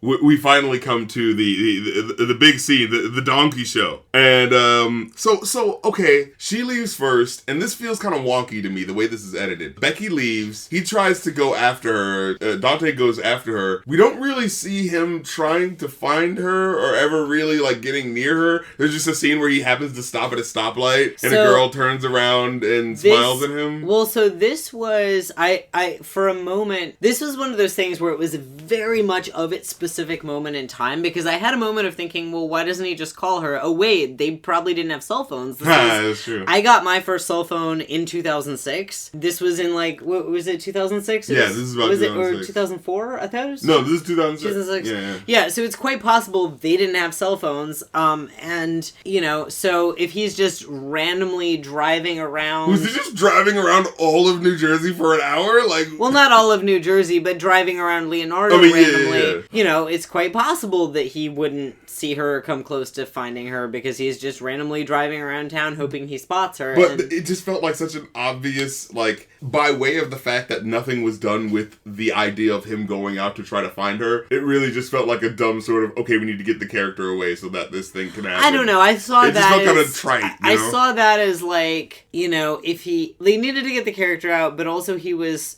come to the big scene, the donkey show. And so okay, she leaves first, and this feels kind of wonky to me the way this is edited. Becky leaves, he tries to go after her, her, Dante goes after her. We don't really see him trying to find her or ever really like getting near her. There's just a scene where he happens to stop at a stoplight and a girl turns around and smiles at him. Well, so this was, I for a moment, this was one of those things where it was very much of its specific moment in time, because I had a moment of thinking, well, why doesn't he just call her? Oh, wait, they probably didn't have cell phones. That's true. I got my first cell phone in 2006. This was in like, what was it, 2006? Yeah, this is about 2006. Was it, or 2004? I thought it was... No, this is 2006. 2006. Yeah, so it's quite possible they didn't have cell phones, and, you know, so if he's just randomly driving around... Was he just driving around all of New Jersey for an hour? Like, well, not all of New Jersey, but driving around Leonardo randomly. Yeah. You know, it's quite possible that he wouldn't see her or come close to finding her because he's just randomly driving around town hoping he spots her. But it just felt like such an obvious, like, by way of the fact that nothing was done with the idea of him going out to try to find her, it really just felt like a dumb sort of, okay, we need to get the character away so that this thing can happen. I don't know, I saw that just felt kind of trite, I saw that as like, you know, if they needed to get the character out, but also he was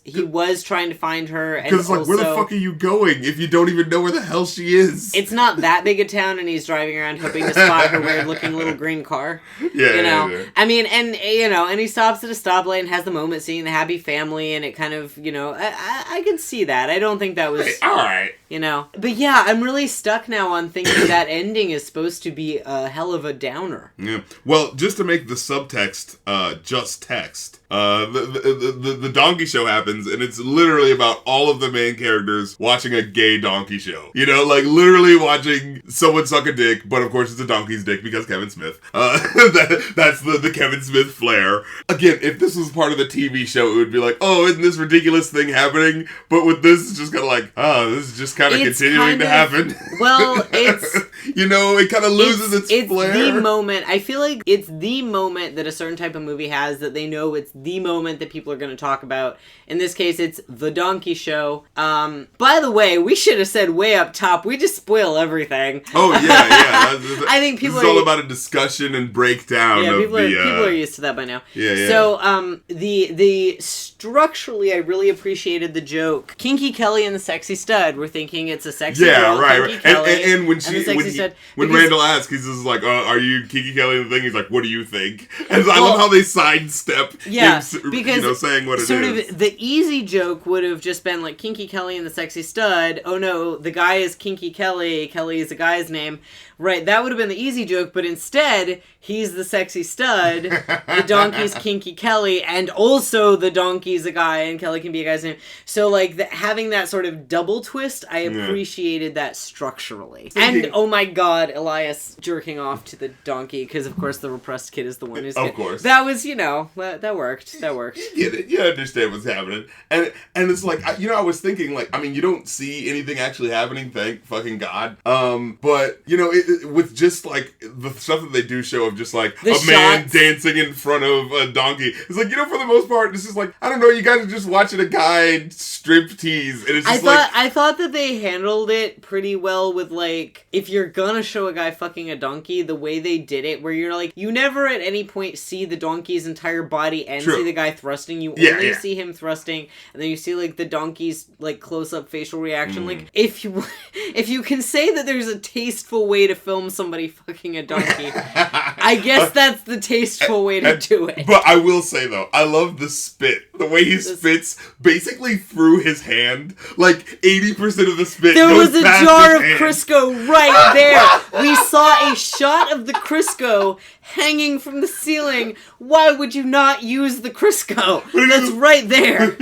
trying to find her. Because it's like, where the fuck are you going if you don't even know where the hell she is? It's not that big a town and he's driving around hoping to spot her weird looking little green car. Yeah, you know? Yeah. I mean, and, you know, and he stops at a stoplight and has the moment seeing the happy family, and it kind of, you know, I could see that. I don't think that was... Hey, alright. You know? But yeah, I'm really stuck now on thinking that ending is supposed to be a hell of a downer. Yeah. Well, just to make the subtext just text, the donkey show happens, and it's literally about all of the main characters watching a gay donkey show. You know, like literally watching someone suck a dick, but of course it's a donkey's dick because Kevin Smith. That's the Kevin Smith flair. Again, if this was part of the TV show, it would be like, oh, isn't this ridiculous thing happening? But with this, it's just kind of like, oh, this is just kind of continuing to happen. Well, it's... you know, it kind of loses its flair. It's the moment. I feel like it's the moment that a certain type of movie has that they know it's the moment that people are going to talk about. In this case, it's The Donkey Show. By the way, we should have said way up top, we just spoil everything. Oh, yeah. I think people this is all about a discussion and breakdown of people are used to that by now. Yeah. So, the structurally, I really appreciated the joke. Kinky Kelly and the Sexy Stud. We're thinking it's a sexy girl, right. Kinky Kelly, and when Randall asks, he's just like, are you Kinky Kelly and the thing? He's like, what do you think? And I love how they sidestep him, because you know, saying what it sort is. Of the easy joke would have just been like Kinky Kelly and the Sexy Stud. Oh no, the guy is Kinky Kelly. Kelly is the guy's name. Right, that would have been the easy joke, but instead, he's the Sexy Stud, the donkey's Kinky Kelly, and also the donkey's a guy, and Kelly can be a guy's name. So, like, having that sort of double twist, I appreciated that structurally. And, oh my god, Elias jerking off to the donkey, because, of course, the repressed kid is the one who's... Of course. That was, you know, that worked. That worked. You get it. You understand what's happening. And it's like, you know, I was thinking, like, I mean, you don't see anything actually happening, thank fucking God. But, you know, with just like the stuff that they do show of just like a man dancing in front of a donkey, it's like, you know, for the most part, it's just like, I don't know, you guys are just watching a guy strip tease, and it's just I thought that they handled it pretty well with, like, if you're gonna show a guy fucking a donkey, the way they did it, where you're like, you never at any point see the donkey's entire body and see the guy thrusting. You only see him thrusting, and then you see like the donkey's like close up facial reaction. Like, if you can say that there's a tasteful way to film somebody fucking a donkey, I guess that's the tasteful way to do it. But I will say though, I love the spit. The way he spits basically through his hand. Like 80% of the spit there goes was a past jar of his hand. Crisco right there. We saw a shot of the Crisco hanging from the ceiling. Why would you not use the Crisco? That's right there.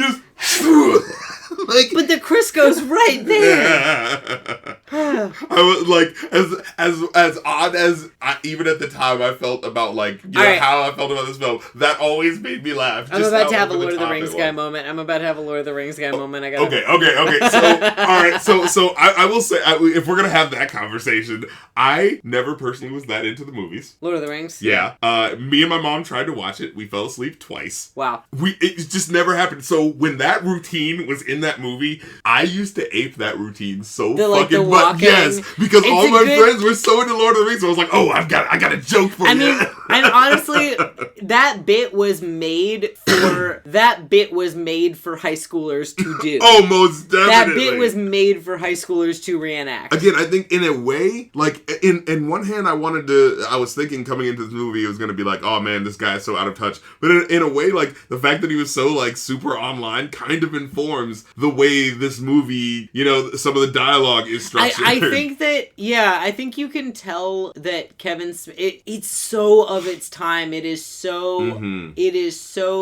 But the Crisco's right there. I was like, as odd as even at the time I felt about, like, you know, how I felt about this film, that always made me laugh. I'm about to have a Lord of the Rings guy moment. I gotta... Okay. So, alright, so I will say, if we're gonna have that conversation, I never personally was that into the movies. Lord of the Rings? Yeah. Me and my mom tried to watch it. We fell asleep twice. Wow. It just never happened. So when that routine was in that movie, I used to ape that routine so fucking much. Yes, because all my friends were so into Lord of the Rings, so I was like, oh, I got a joke for you. I mean, And honestly, that bit was made for high schoolers to do. Oh, most definitely. That bit was made for high schoolers to reenact. Again, I think in a way, like, in one hand, I was thinking coming into this movie, it was going to be like, oh man, this guy is so out of touch. But in a way, like, the fact that he was so, like, super online kind of informs the way this movie, you know, some of the dialogue is structured. I think that, I think you can tell that Kevin Smith, it's so of its time. It is so,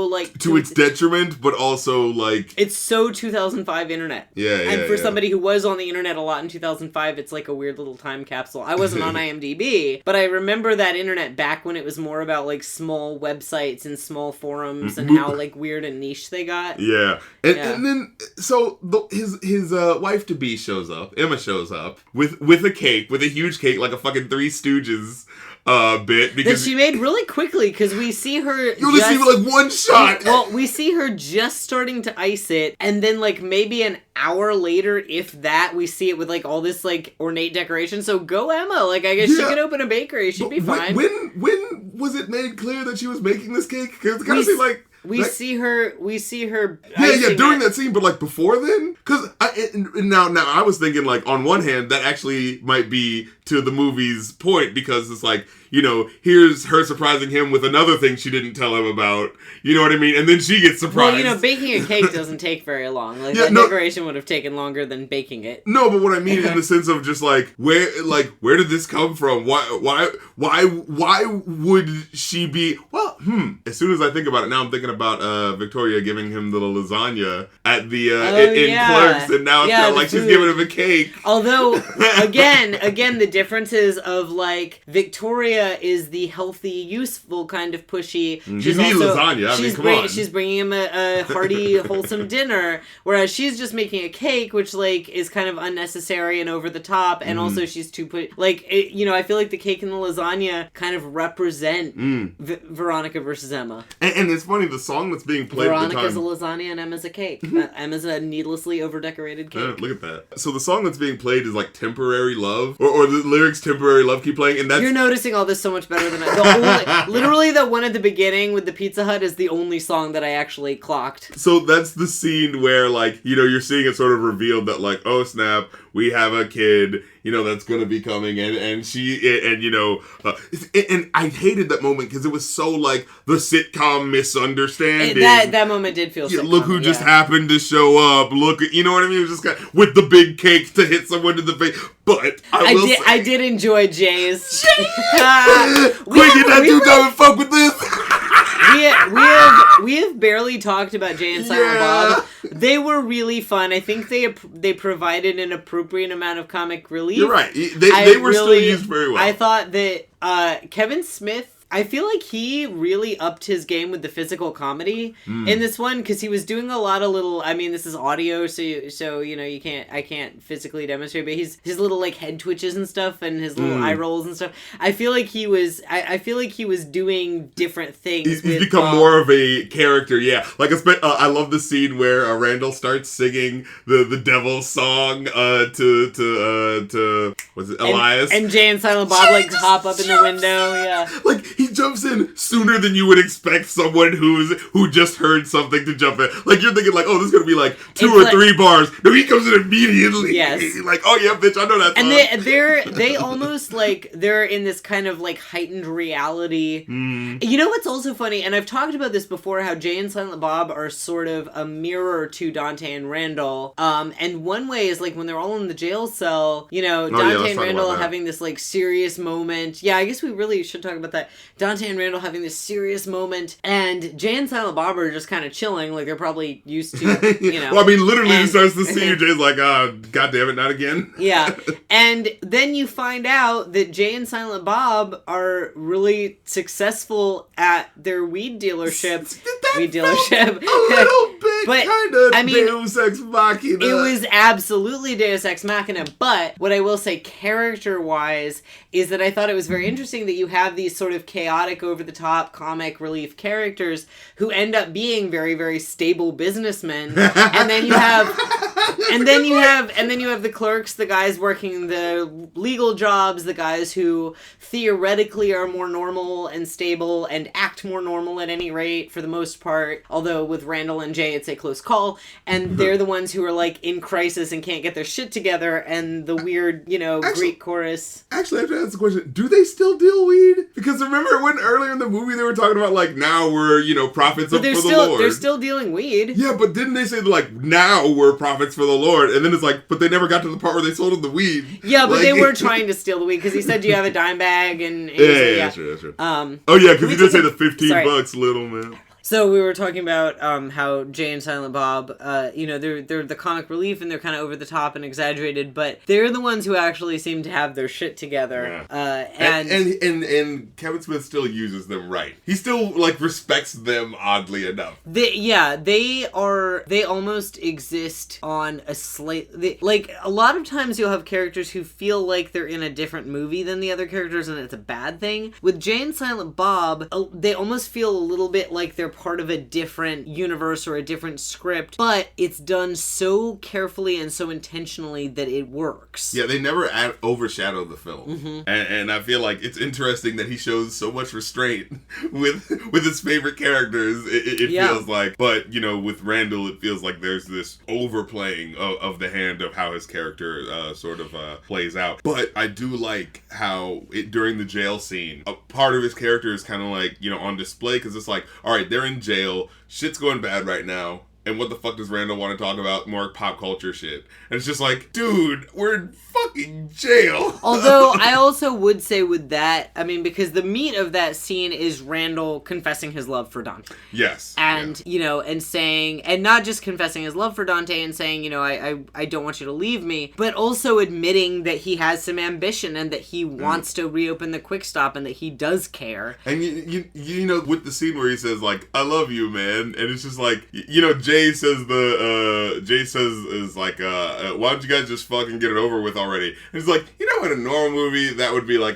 like... To its detriment, but also, like... It's so 2005 internet. And for somebody who was on the internet a lot in 2005, it's like a weird little time capsule. I wasn't on IMDb, but I remember that internet back when it was more about, like, small websites and small forums and how, like, weird and niche they got. Yeah. And then, so, his wife-to-be shows up, Emma shows up, with a cake, with a huge cake, like a fucking Three Stooges bit, because that she made really quickly, because we see her you only see like one shot. Well, we see her just starting to ice it, and then like maybe an hour later, if that, we see it with like all this like ornate decoration. So go Emma, like I guess she could open a bakery, she'd be fine. When was it made clear that she was making this cake? Because it kind of seemed like we see her. Yeah, during that scene, but like before then, because now I was thinking like on one hand that actually might be to the movie's point, because it's like, you know, here's her surprising him with another thing she didn't tell him about. You know what I mean? And then she gets surprised. Well, you know, baking a cake doesn't take very long. Like decoration would have taken longer than baking it. No, but what I mean in the sense of just like where did this come from? Why would she be? Well, as soon as I think about it, now I'm thinking about Victoria giving him the lasagna at the in Clerks, and now it's not like she's giving him a cake. Although again, the differences of like Victoria is the healthy, useful kind of pushy. You need lasagna. I mean, come on. She's bringing him a hearty, wholesome dinner, whereas she's just making a cake, which like is kind of unnecessary and over the top, and also she's too I feel like the cake and the lasagna kind of represent Veronica versus Emma. And it's funny, the song that's being played. Veronica's a lasagna and Emma's a cake. Emma's a needlessly over-decorated cake. Look at that. So the song that's being played is like "Temporary Love," or the lyrics "Temporary Love" keep playing, and that's... You're noticing all this so much better than I. Literally, the one at the beginning with the Pizza Hut is the only song that I actually clocked. So that's the scene where, like, you know, you're seeing it sort of revealed that, like, oh snap, we have a kid, you know, that's gonna be coming, and I hated that moment because it was so like the sitcom misunderstanding. That moment did feel sitcom. Look who just happened to show up. Look, you know what I mean? It was just kind of, with the big cake to hit someone in the face. But I did enjoy Jay's. Quick, get that dude down and fuck with this. We have barely talked about Jay and Silent Bob. They were really fun. I think they provided an appropriate amount of comic relief. You're right. They were still used very well. I thought that Kevin Smith, I feel like he really upped his game with the physical comedy in this one, because he was doing a lot of little, I mean, this is audio, so you know, I can't physically demonstrate, but his little like head twitches and stuff, and his little eye rolls and stuff. I feel like he was doing different things. He's become more of a character, yeah. Like I love the scene where Randall starts singing the Devil's song to was it Elias, and Jay and Silent Bob like hop up in the window, yeah. Like he jumps in sooner than you would expect someone who just heard something to jump in. Like you're thinking like, oh, this is gonna be like two or three bars. No, he comes in immediately. Yes. Like, oh yeah, bitch, I know that song. And they almost like they're in this kind of like heightened reality. You know what's also funny, and I've talked about this before, how Jay and Silent Bob are sort of a mirror to Dante and Randall. And one way is like when they're all in the jail cell, you know, Dante and Randall having this like serious moment. Yeah, I guess we really should talk about that. Dante and Randall having this serious moment, and Jay and Silent Bob are just kind of chilling, like they're probably used to, you know. Well, I mean, literally, he starts to see Jay's like, God damn it, not again. Yeah, and then you find out that Jay and Silent Bob are really successful at their weed dealership. A little bit, but kind of Deus Ex Machina. It was absolutely Deus Ex Machina, but what I will say character-wise is that I thought it was very interesting that you have these sort of chaotic, over-the-top, comic relief characters who end up being very, very stable businessmen, and then you have And then you have the clerks, the guys working the legal jobs, the guys who theoretically are more normal and stable and act more normal at any rate for the most part. Although with Randall and Jay, it's a close call. And they're the ones who are like in crisis and can't get their shit together. And the weird, Greek chorus. Actually, I have to ask the question: do they still deal weed? Because remember when earlier in the movie they were talking about like now we're prophets for the Lord. They're still dealing weed. Yeah, but didn't they say like now we're prophets for the Lord? And then it's like, but they never got to the part where they sold him the weed. Yeah, but they were trying to steal the weed because he said, "Do you have a dime bag?" And that's true. Oh yeah, because he did say the $15, little man. So we were talking about how Jay and Silent Bob, they're the comic relief and they're kind of over the top and exaggerated, but they're the ones who actually seem to have their shit together. Yeah. And Kevin Smith still uses them right. He still respects them oddly enough. They almost exist on a a lot of times you'll have characters who feel like they're in a different movie than the other characters, and it's a bad thing. With Jay and Silent Bob, they almost feel a little bit like they're part of a different universe or a different script, but it's done so carefully and so intentionally that it works. Yeah, they never overshadow the film. Mm-hmm. And I feel like it's interesting that he shows so much restraint with his favorite characters, it feels like. But, with Randall, it feels like there's this overplaying of the hand of how his character plays out. But I do like how during the jail scene, a part of his character is kind of on display, because it's like, all right, they're in jail, shit's going bad right now, and what the fuck does Randall want to talk about? More pop culture shit. And it's just like, dude, we're in fucking jail. Although, I also would say with that, because the meat of that scene is Randall confessing his love for Dante. Yes. And, and saying, and not just confessing his love for Dante and saying, I don't want you to leave me, but also admitting that he has some ambition and that he wants to reopen the Quick Stop and that he does care. And, with the scene where he says, I love you, man, and it's just like, Jay says why don't you guys just fucking get it over with already? And he's like, in a normal movie that would be like,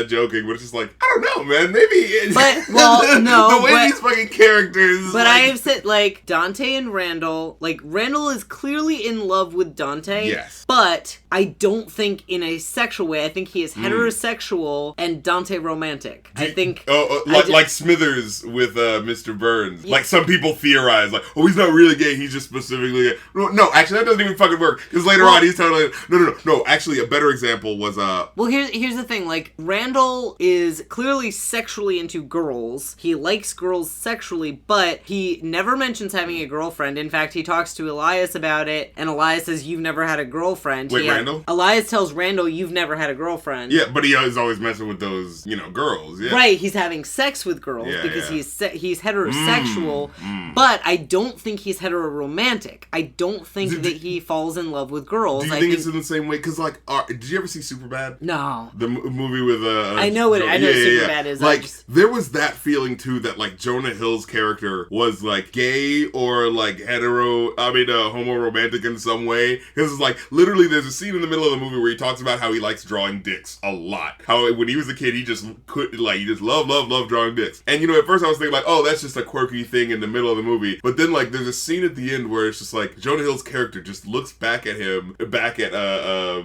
joking, but it's just like, I don't know, man, maybe. But no, the way these fucking characters. But I have said Dante and Randall, Randall is clearly in love with Dante. Yes. But I don't think in a sexual way. I think he is heterosexual and Dante romantic. I think. Like Smithers with Mr. Burns. Yeah. Like some people theorize, he's not really gay. He's just specifically gay. No, actually, that doesn't even fucking work. Because later on, he's telling no. Actually, a better example was Well, here's the thing. Randall is clearly sexually into girls. He likes girls sexually, but he never mentions having a girlfriend. In fact, he talks to Elias about it, and Elias says, "You've never had a girlfriend." Wait, Randall? Elias tells Randall, "You've never had a girlfriend." Yeah, but he is always messing with those, girls. Yeah. Right. He's having sex with girls because he's heterosexual, but I don't think he's heteroromantic. I don't think that he falls in love with girls. Do you think it's in the same way? Because, did you ever see Superbad? No. The movie with I know what Superbad is. There was that feeling too that Jonah Hill's character was gay or homo-romantic in some way. Because it's literally there's a scene in the middle of the movie where he talks about how he likes drawing dicks a lot. How when he was a kid he just he just love drawing dicks. And at first I was thinking that's just a quirky thing in the middle of the movie. But then there's a scene at the end where it's just Jonah Hill's character just looks back at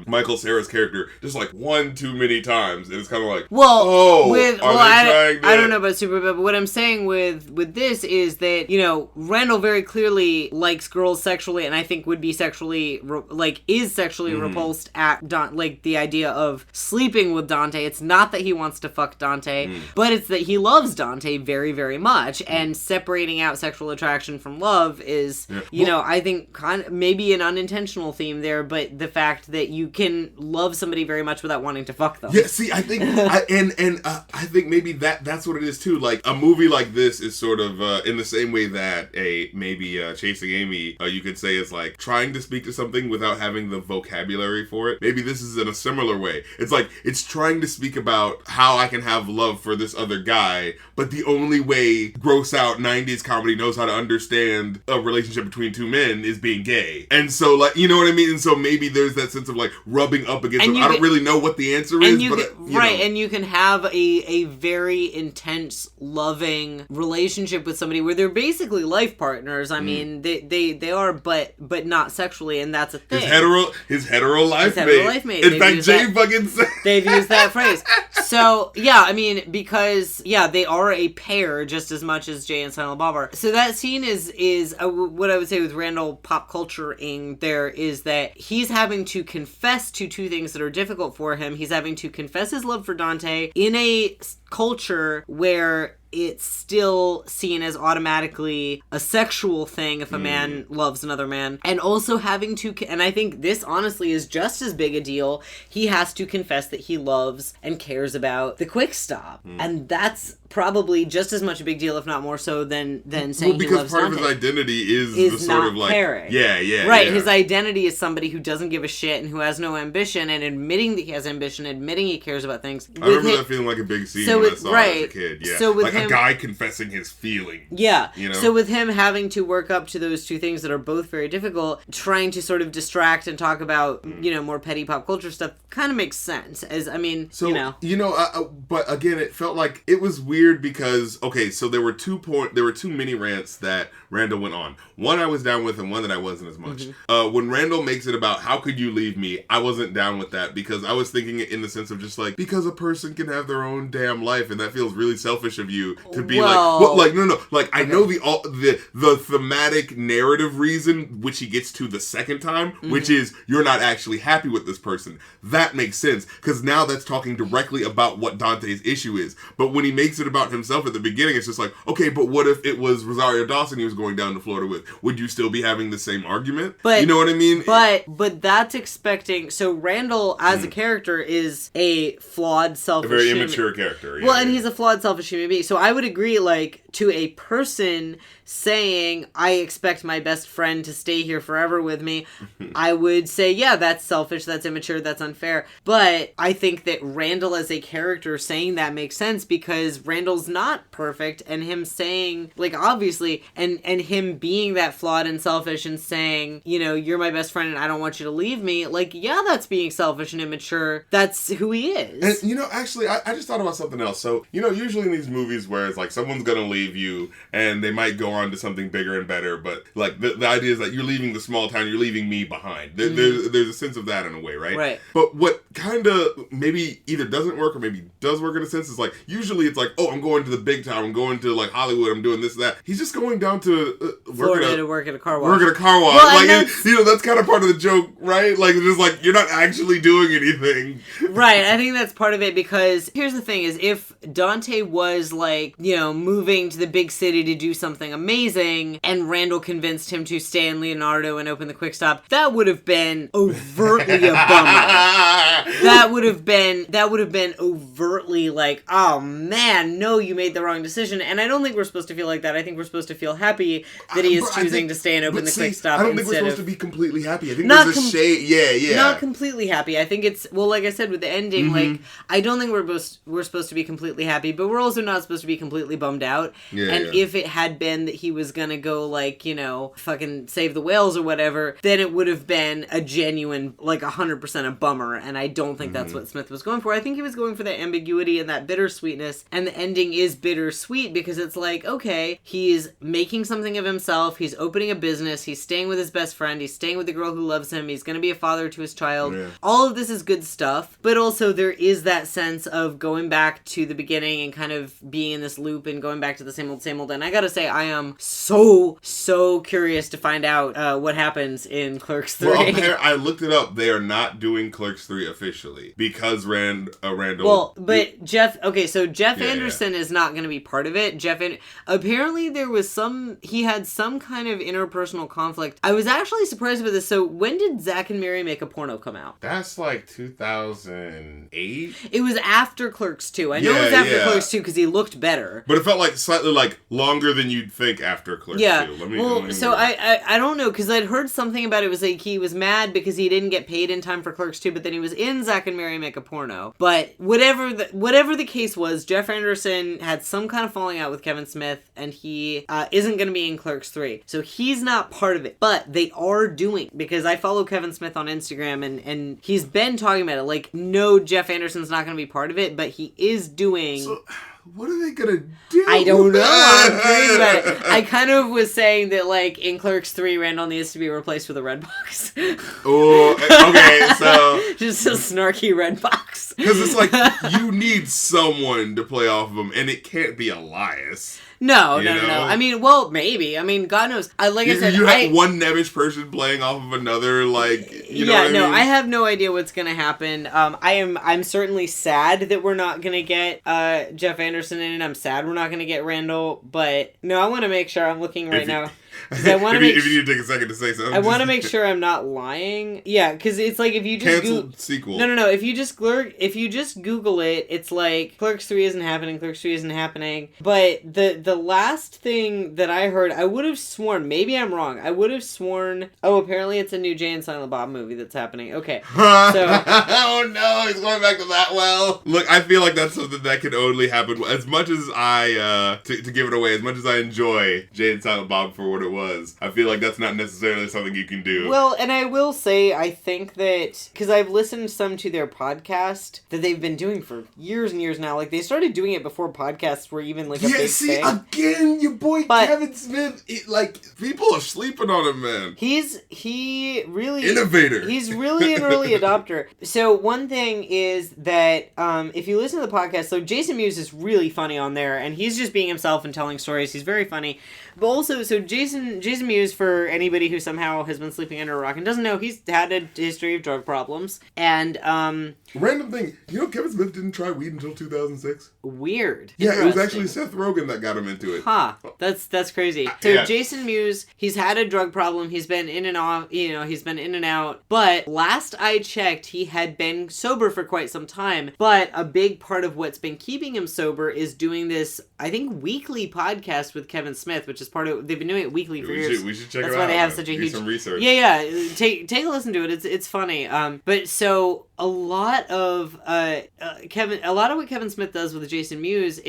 Michael Cera's character just one too many times, and it's kind of I don't know about Superbad, but what I'm saying with this is that Randall very clearly likes girls sexually, and I think would be sexually is sexually repulsed at the idea of sleeping with Dante. It's not that he wants to fuck Dante, but it's that he loves Dante very, very much, and separating out sexual attraction from love is I think kind of maybe an unintentional theme there, but the fact that you can love somebody very much without wanting to fuck them. Yeah, see, I think I think maybe that's what it is too. A movie like this is sort of in the same way that Chasing Amy, you could say is trying to speak to something without having the vocabulary for it. Maybe this is in a similar way. It's it's trying to speak about how I can have love for this other guy, but the only way gross out 90s comedy knows how to understand and a relationship between two men is being gay. And so, like, you know what I mean? And so maybe there's that sense of, like, rubbing up against them. I don't really know what the answer is, but, right, and you can have a very intense, loving relationship with somebody where they're basically life partners. I mean, they are, but not sexually, and that's a thing. His hetero life mate. In fact, Jay fucking said... They've used that phrase. So, yeah, I mean, because, yeah, they are a pair just as much as Jay and Silent Bob are. So that scene is what I would say with Randall pop culture-ing there is that he's having to confess to two things that are difficult for him. He's having to confess his love for Dante in a culture where it's still seen as automatically a sexual thing if a man loves another man. And also having to, and I think this honestly is just as big a deal, he has to confess that he loves and cares about the Quick Stop. And that's probably just as much a big deal, if not more so, than saying he loves Dante. Because part of his identity is the sort of like... caring. Yeah. Right, his identity is somebody who doesn't give a shit and who has no ambition, and admitting that he has ambition, admitting he cares about things. I remember that feeling like a big scene when I saw it as a kid. Yeah. So with like him, a guy confessing his feelings. Yeah. You know? So with him having to work up to those two things that are both very difficult, trying to sort of distract and talk about, more petty pop culture stuff kind of makes sense. But again, it felt like it was weird because, okay, so there were two mini rants that Randall went on. One I was down with and one that I wasn't as much. When Randall makes it about how could you leave me, I wasn't down with that because I was thinking it in the sense of just like, because a person can have their own damn life and that feels really selfish of you to be no. Like, I know the thematic narrative reason, which he gets to the second time, which is you're not actually happy with this person. That makes sense because now that's talking directly about what Dante's issue is. But when he makes it about himself at the beginning, it's just like, okay, but what if it was Rosario Dawson he was going down to Florida with? Would you still be having the same argument? But, you know what I mean? But that's expecting... So Randall, as a character, is a flawed, selfish... A very immature character. Yeah, and he's a flawed, selfish human being. So I would agree, like, to a person saying, I expect my best friend to stay here forever with me, I would say, yeah, that's selfish, that's immature, that's unfair. But I think that Randall as a character saying that makes sense because Randall's not perfect, and him saying, like, obviously, and him being that flawed and selfish and saying, you're my best friend and I don't want you to leave me, like, yeah, that's being selfish and immature. That's who he is. And, actually, I just thought about something else. So, usually in these movies where it's like someone's gonna leave you and they might go on to something bigger and better, but like the idea is that you're leaving the small town, you're leaving me behind. There's a sense of that in a way, right? Right. But what kind of maybe either doesn't work or maybe does work in a sense is like, usually it's like, oh, I'm going to the big town, I'm going to like Hollywood, I'm doing this, that. He's just going down to Florida to work at a car wash. Work at a car wash. Well, like, that's kind of part of the joke, right? Like, it's just like, you're not actually doing anything. Right. I think that's part of it because here's the thing is if Dante was like, moving to the big city to do something amazing and Randall convinced him to stay in Leonardo and open the Quick Stop, that would have been overtly a bummer. That would have been overtly like, oh man, no, you made the wrong decision. And I don't think we're supposed to feel like that. I think we're supposed to feel happy that he is choosing to stay and open the Quick Stop. I don't think we're supposed to be completely happy. I think there's a shade. Yeah. Not completely happy. I think it's, well, like I said with the ending, like, I don't think we're supposed to be completely happy, but we're also not supposed to be completely bummed out. If it had been that he was gonna go like, fucking save the whales or whatever, then it would have been a genuine, like 100% a bummer. And I don't think that's what Smith was going for. I think he was going for that ambiguity and that bittersweetness. And the ending is bittersweet because it's like, okay, he's making something of himself. He's opening a business. He's staying with his best friend. He's staying with the girl who loves him. He's gonna be a father to his child. Yeah. All of this is good stuff. But also there is that sense of going back to the beginning and kind of being in this loop and going back to the same old. And I gotta say, I am so curious to find out what happens in Clerks 3. Well, I looked it up. They are not doing Clerks 3 officially because Randall... Well, but Jeff Anderson is not going to be part of it. Apparently there was he had some kind of interpersonal conflict. I was actually surprised with this. So when did Zack and Miri Make a Porno come out? That's like 2008? It was after Clerks 2. I know it was after Clerks 2 because he looked better. But it felt like slightly like longer than you'd think after Clerks 2. I don't know, because I'd heard something about it was like he was mad because he didn't get paid in time for Clerks 2, but then he was in Zack and Mary Make a Porno. But whatever the case was, Jeff Anderson had some kind of falling out with Kevin Smith, and he isn't going to be in Clerks 3. So he's not part of it. But they are doing, because I follow Kevin Smith on Instagram, and he's been talking about it. Like, no, Jeff Anderson's not going to be part of it, but he is doing... So, what are they gonna do? I don't know. I'm curious about it. I kind of was saying that, like, in Clerks 3, Randall needs to be replaced with a red box. Oh, okay, so... Just a snarky red box. Because it's like, you need someone to play off of him, and it can't be Elias. No. I mean, well, maybe. I mean, God knows. I said, you have one nebbish person playing off of another, like, you know what I mean? I have no idea what's gonna happen. I'm certainly sad that we're not gonna get Jeff Anderson in, and I'm sad we're not gonna get Randall. But no, I want to make sure I'm looking right now. I want to if you need to take a second to say something. I want to make sure I'm not lying. Yeah, because it's like if you just canceled sequel. No. If you just Google it, it's like Clerks 3 isn't happening. Clerks 3 isn't happening. But the last thing that I heard, I would have sworn. Maybe I'm wrong. I would have sworn. Oh, apparently it's a new Jay and Silent Bob movie that's happening. Okay. So. Oh no, he's going back to that well. Look, I feel like that's something that can only happen. As much as I to give it away, as much as I enjoy Jay and Silent Bob for what it was, I feel like that's not necessarily something you can do. Well, and I will say, I think that, because I've listened some to their podcast that they've been doing for years and years now. Like, they started doing it before podcasts were even, like, a big thing. Again, your boy Kevin Smith, people are sleeping on him, man. He really... Innovator. He's really an early adopter. So, one thing is that, if you listen to the podcast, so Jason Mewes is really funny on there, and he's just being himself and telling stories. He's very funny. But also, so Jason Mewes, for anybody who somehow has been sleeping under a rock and doesn't know, he's had a history of drug problems. And, random thing, you know Kevin Smith didn't try weed until 2006? Weird. Yeah, it was actually Seth Rogen that got him into it. Huh. That's crazy. So Jason Mewes, he's had a drug problem. He's been in and off, he's been in and out. But last I checked, he had been sober for quite some time. But a big part of what's been keeping him sober is doing this, I think, weekly podcast with Kevin Smith, which is part of, they've been doing it weekly for years. We should check That's it out. why they have such a huge... some research. Yeah. Take a listen to it. It's funny. But so a lot of what Kevin Smith does with Jason Mewes,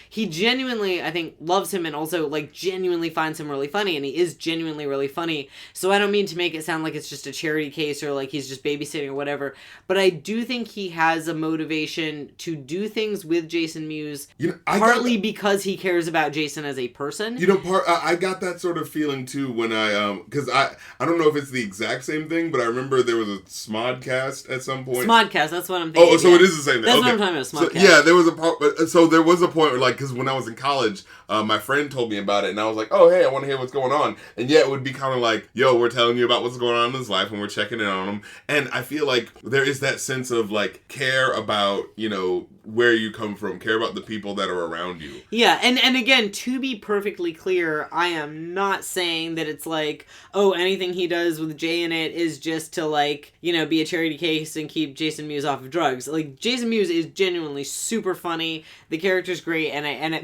he genuinely, I think, loves him and also, like, genuinely finds him really funny, and he is genuinely really funny. So I don't mean to make it sound like it's just a charity case or like he's just babysitting or whatever, but I do think he has a motivation to do things with Jason Mewes, partly because he cares about Jason as a person. I got that sort of feeling too when because I don't know if it's the exact same thing, but I remember there was a Smodcast at some point. Smodcast, that's what I'm thinking. Oh, so it is the same thing. That's what I'm talking about, Smodcast. So, there was a part. So there was a point where, like, because when I was in college, my friend told me about it, and I was like, oh, hey, I want to hear what's going on. And yeah, it would be kind of like, yo, we're telling you about what's going on in his life, and we're checking in on him. And I feel like there is that sense of, like, care about, where you come from, care about the people that are around you. Yeah, and again, to be perfectly clear, I am not saying that it's like, oh, anything he does with Jay in it is just to, like, be a charity case and keep Jason Mewes off of drugs. Like, Jason Mewes is genuinely super funny. The character's great,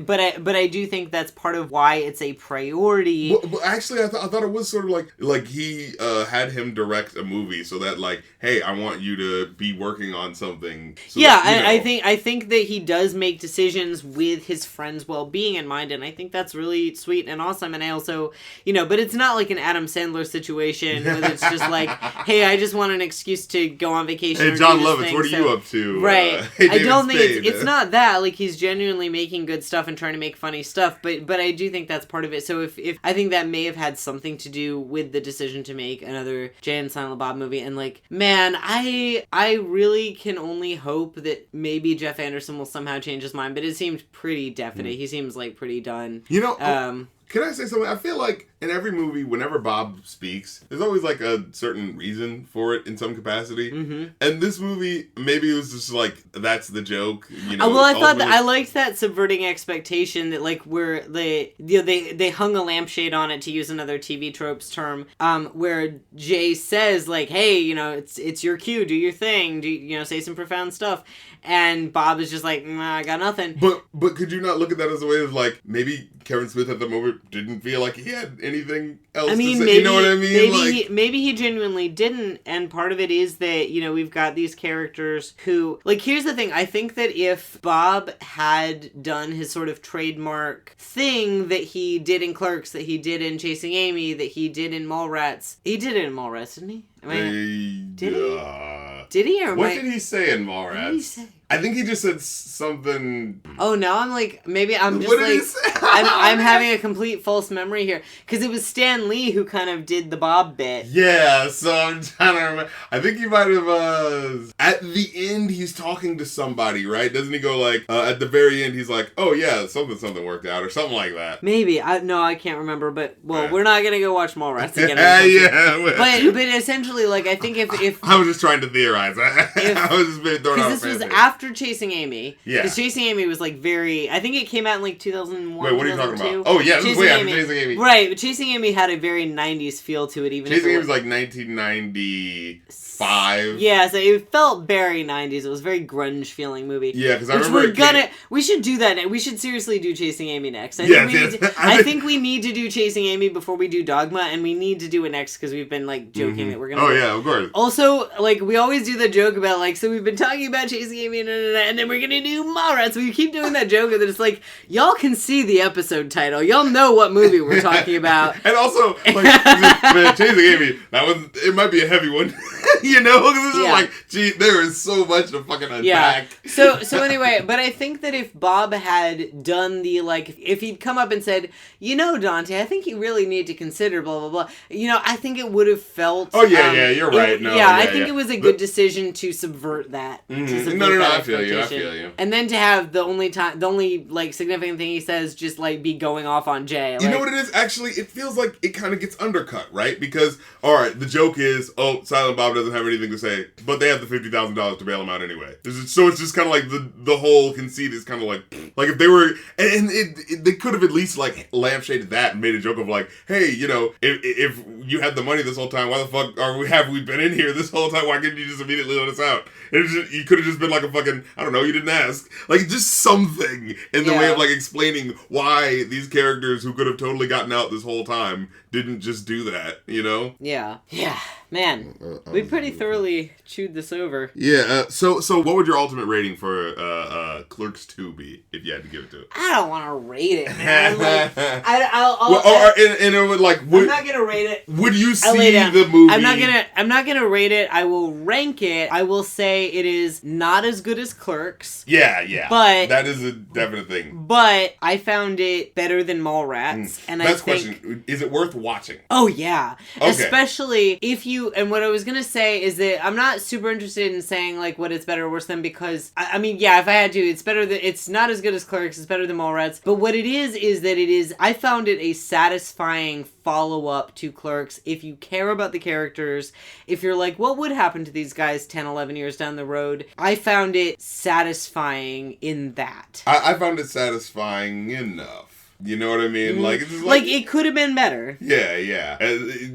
but I do think that's part of why it's a priority. Well, actually, I thought it was sort of like he had him direct a movie, so that, like, hey, I want you to be working on something. So I think that he does make decisions with his friends' well-being in mind, and I think that's really sweet and awesome. And I also, but it's not like an Adam Sandler situation where it's just like, hey, I just want an excuse to go on vacation. Hey, John Lovitz, what are you up to? Right. Hey, I don't think it's not that. Like, he's genuinely making good stuff and trying to make funny stuff, but I do think that's part of it. So if I think that may have had something to do with the decision to make another Jay and Silent Bob movie, and, like, man, I really can only hope that maybe Jeff Anderson will somehow change his mind, but it seems pretty definite. He seems, like, pretty done. Can I say something? I feel like in every movie, whenever Bob speaks, there's always like a certain reason for it in some capacity. Mm-hmm. And this movie, maybe it was just like, that's the joke. You know, well, I thought that I liked that subverting expectation that like where they hung a lampshade on it, to use another TV tropes term, where Jay says like, hey, you know, it's your cue, do your thing, say some profound stuff. And Bob is just like, I got nothing. But could you not look at that as a way of like, maybe Kevin Smith at the moment didn't feel like he had anything else to say? Maybe, you know what I mean? Maybe he genuinely didn't, and part of it is that, we've got these characters who, like, here's the thing, I think that if Bob had done his sort of trademark thing that he did in Clerks, that he did in Chasing Amy, that he did in Mallrats, he did it in Mallrats, didn't he? Did he? Did he? Or what did he say in Mallrats? What did he say? I think he just said something. Oh, now I'm like, maybe I'm just like, I'm having a complete false memory here. Because it was Stan Lee who kind of did the Bob bit. Yeah, so I'm trying to remember. I think he might have, at the end, he's talking to somebody, right? Doesn't he go like, at the very end, he's like, oh yeah, something worked out, or something like that. Maybe. I can't remember, but, we're not going to go watch Mallrats again. Yeah. But essentially, like, I think if I was just trying to theorize. I was just being thrown out. Because this was after Chasing Amy. Yeah. Because Chasing Amy was, like, I think it came out in, like, 2001, Wait, what are you talking about? Oh, yeah, this is way after Chasing Amy. Right, but Chasing Amy had a very 90s feel to it, even Chasing Amy was, like, 1995. Yeah, so it felt very 90s. It was a very grunge-feeling movie. Yeah, because I remember we should do that. We should seriously do Chasing Amy next. I think we need to do Chasing Amy before we do Dogma, and we need to do it next because we've been, like, joking that we're going to... Oh, yeah, of course. Also, like, we always do the joke about, like, so we've been talking about Chasing Amy, and then we're going to do Mallrats. We keep doing that joke, and then it's like, y'all can see the episode title. Y'all know what movie we're talking about. And also, like, man, Chasing Amy, it might be a heavy one. Because it's just like, gee, there is so much to fucking unpack. Yeah. So anyway, but I think that if Bob had done if he'd come up and said, Dante, I think you really need to consider blah, blah, blah, I think it would have felt... Oh, yeah, you're right. I think it was a good decision to subvert that. Mm-hmm. No, I feel you. And then to have the only significant thing he says just, like, be going off on Jay. Like, you know what it is? Actually, it feels like it kind of gets undercut, right? Because, all right, the joke is, Silent Bob doesn't have anything to say, but they have the $50,000 to bail him out anyway. So it's just kind of like the whole conceit is kind of like if they were, and they could have at least like lampshaded that and made a joke of like, hey, if you had the money this whole time, why the fuck have we been in here this whole time? Why couldn't you just immediately let us out? You could have just been like a fucking, I don't know, you didn't ask. Like just something in the way of like explaining why these characters who could have totally gotten out this whole time didn't just do that, Yeah. Yeah. Man, we pretty thoroughly chewed this over. Yeah, so what would your ultimate rating for Clerks 2 be, if you had to give it to it? I don't want to rate it, man. I'm not gonna rate it. Would you see the movie? I'm not gonna rate it. I will rank it. I will say it is not as good as Clerks. Yeah. But that is a definite thing. But I found it better than Mallrats, and Best question: is it worth watching? Oh yeah, okay. Especially if you. And what I was gonna say is that I'm not super interested in saying like what it's better or worse than, because I mean, yeah, if I had to, it's better than, it's not as good as Clerks, it's better than Mallrats. But what it is that it is, I found it a satisfying follow-up to Clerks. If you care about the characters, if you're like, what would happen to these guys 10, 11 years down the road? I found it satisfying in that. I found it satisfying enough. You know what I mean? Like, it's just like it could have been better. Yeah.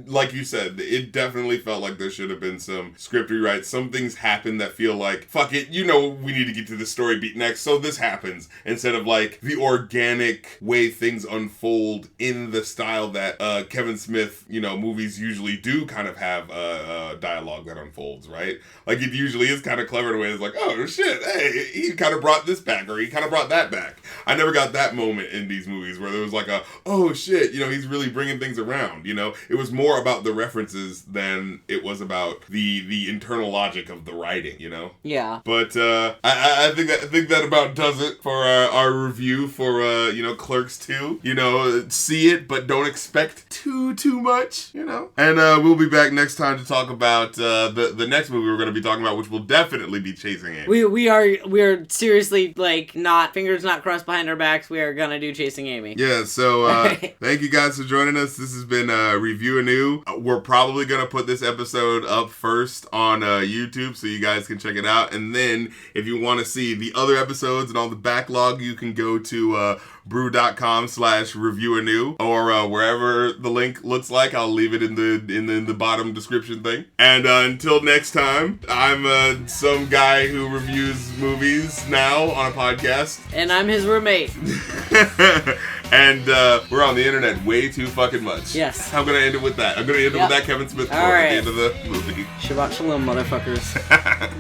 Like you said, it definitely felt like there should have been some script rewrites. Some things happen that feel like, fuck it, we need to get to the story beat next, so this happens. Instead of like the organic way things unfold in the style that Kevin Smith, movies usually do kind of have dialogue that unfolds, right? Like it usually is kind of clever in a way. It's like, oh shit, hey, he kind of brought this back, or he kind of brought that back. I never got that moment in these movies where there was like oh shit, he's really bringing things around, It was more about the references than it was about the internal logic of the writing, Yeah. But I think that about does it for our review for Clerks 2. See it, but don't expect too much, And we'll be back next time to talk about the next movie we're going to be talking about, which will definitely be Chasing Amy. We are seriously like not fingers not crossed behind behind our backs, we are gonna do Chasing Amy. Yeah, so thank you guys for joining us. This has been Reviewanew. We're probably gonna put this episode up first on YouTube so you guys can check it out. And then if you want to see the other episodes and all the backlog, you can go to brew.com/reviewanew or wherever the link looks like. I'll leave it in the bottom description thing. And until next time, I'm some guy who reviews movies now on a podcast. And I'm his roommate. And we're on the internet way too fucking much. Yes. I'm gonna end it with that. I'm gonna end it with that Kevin Smith quote at the end of the movie. Shabbat shalom, motherfuckers.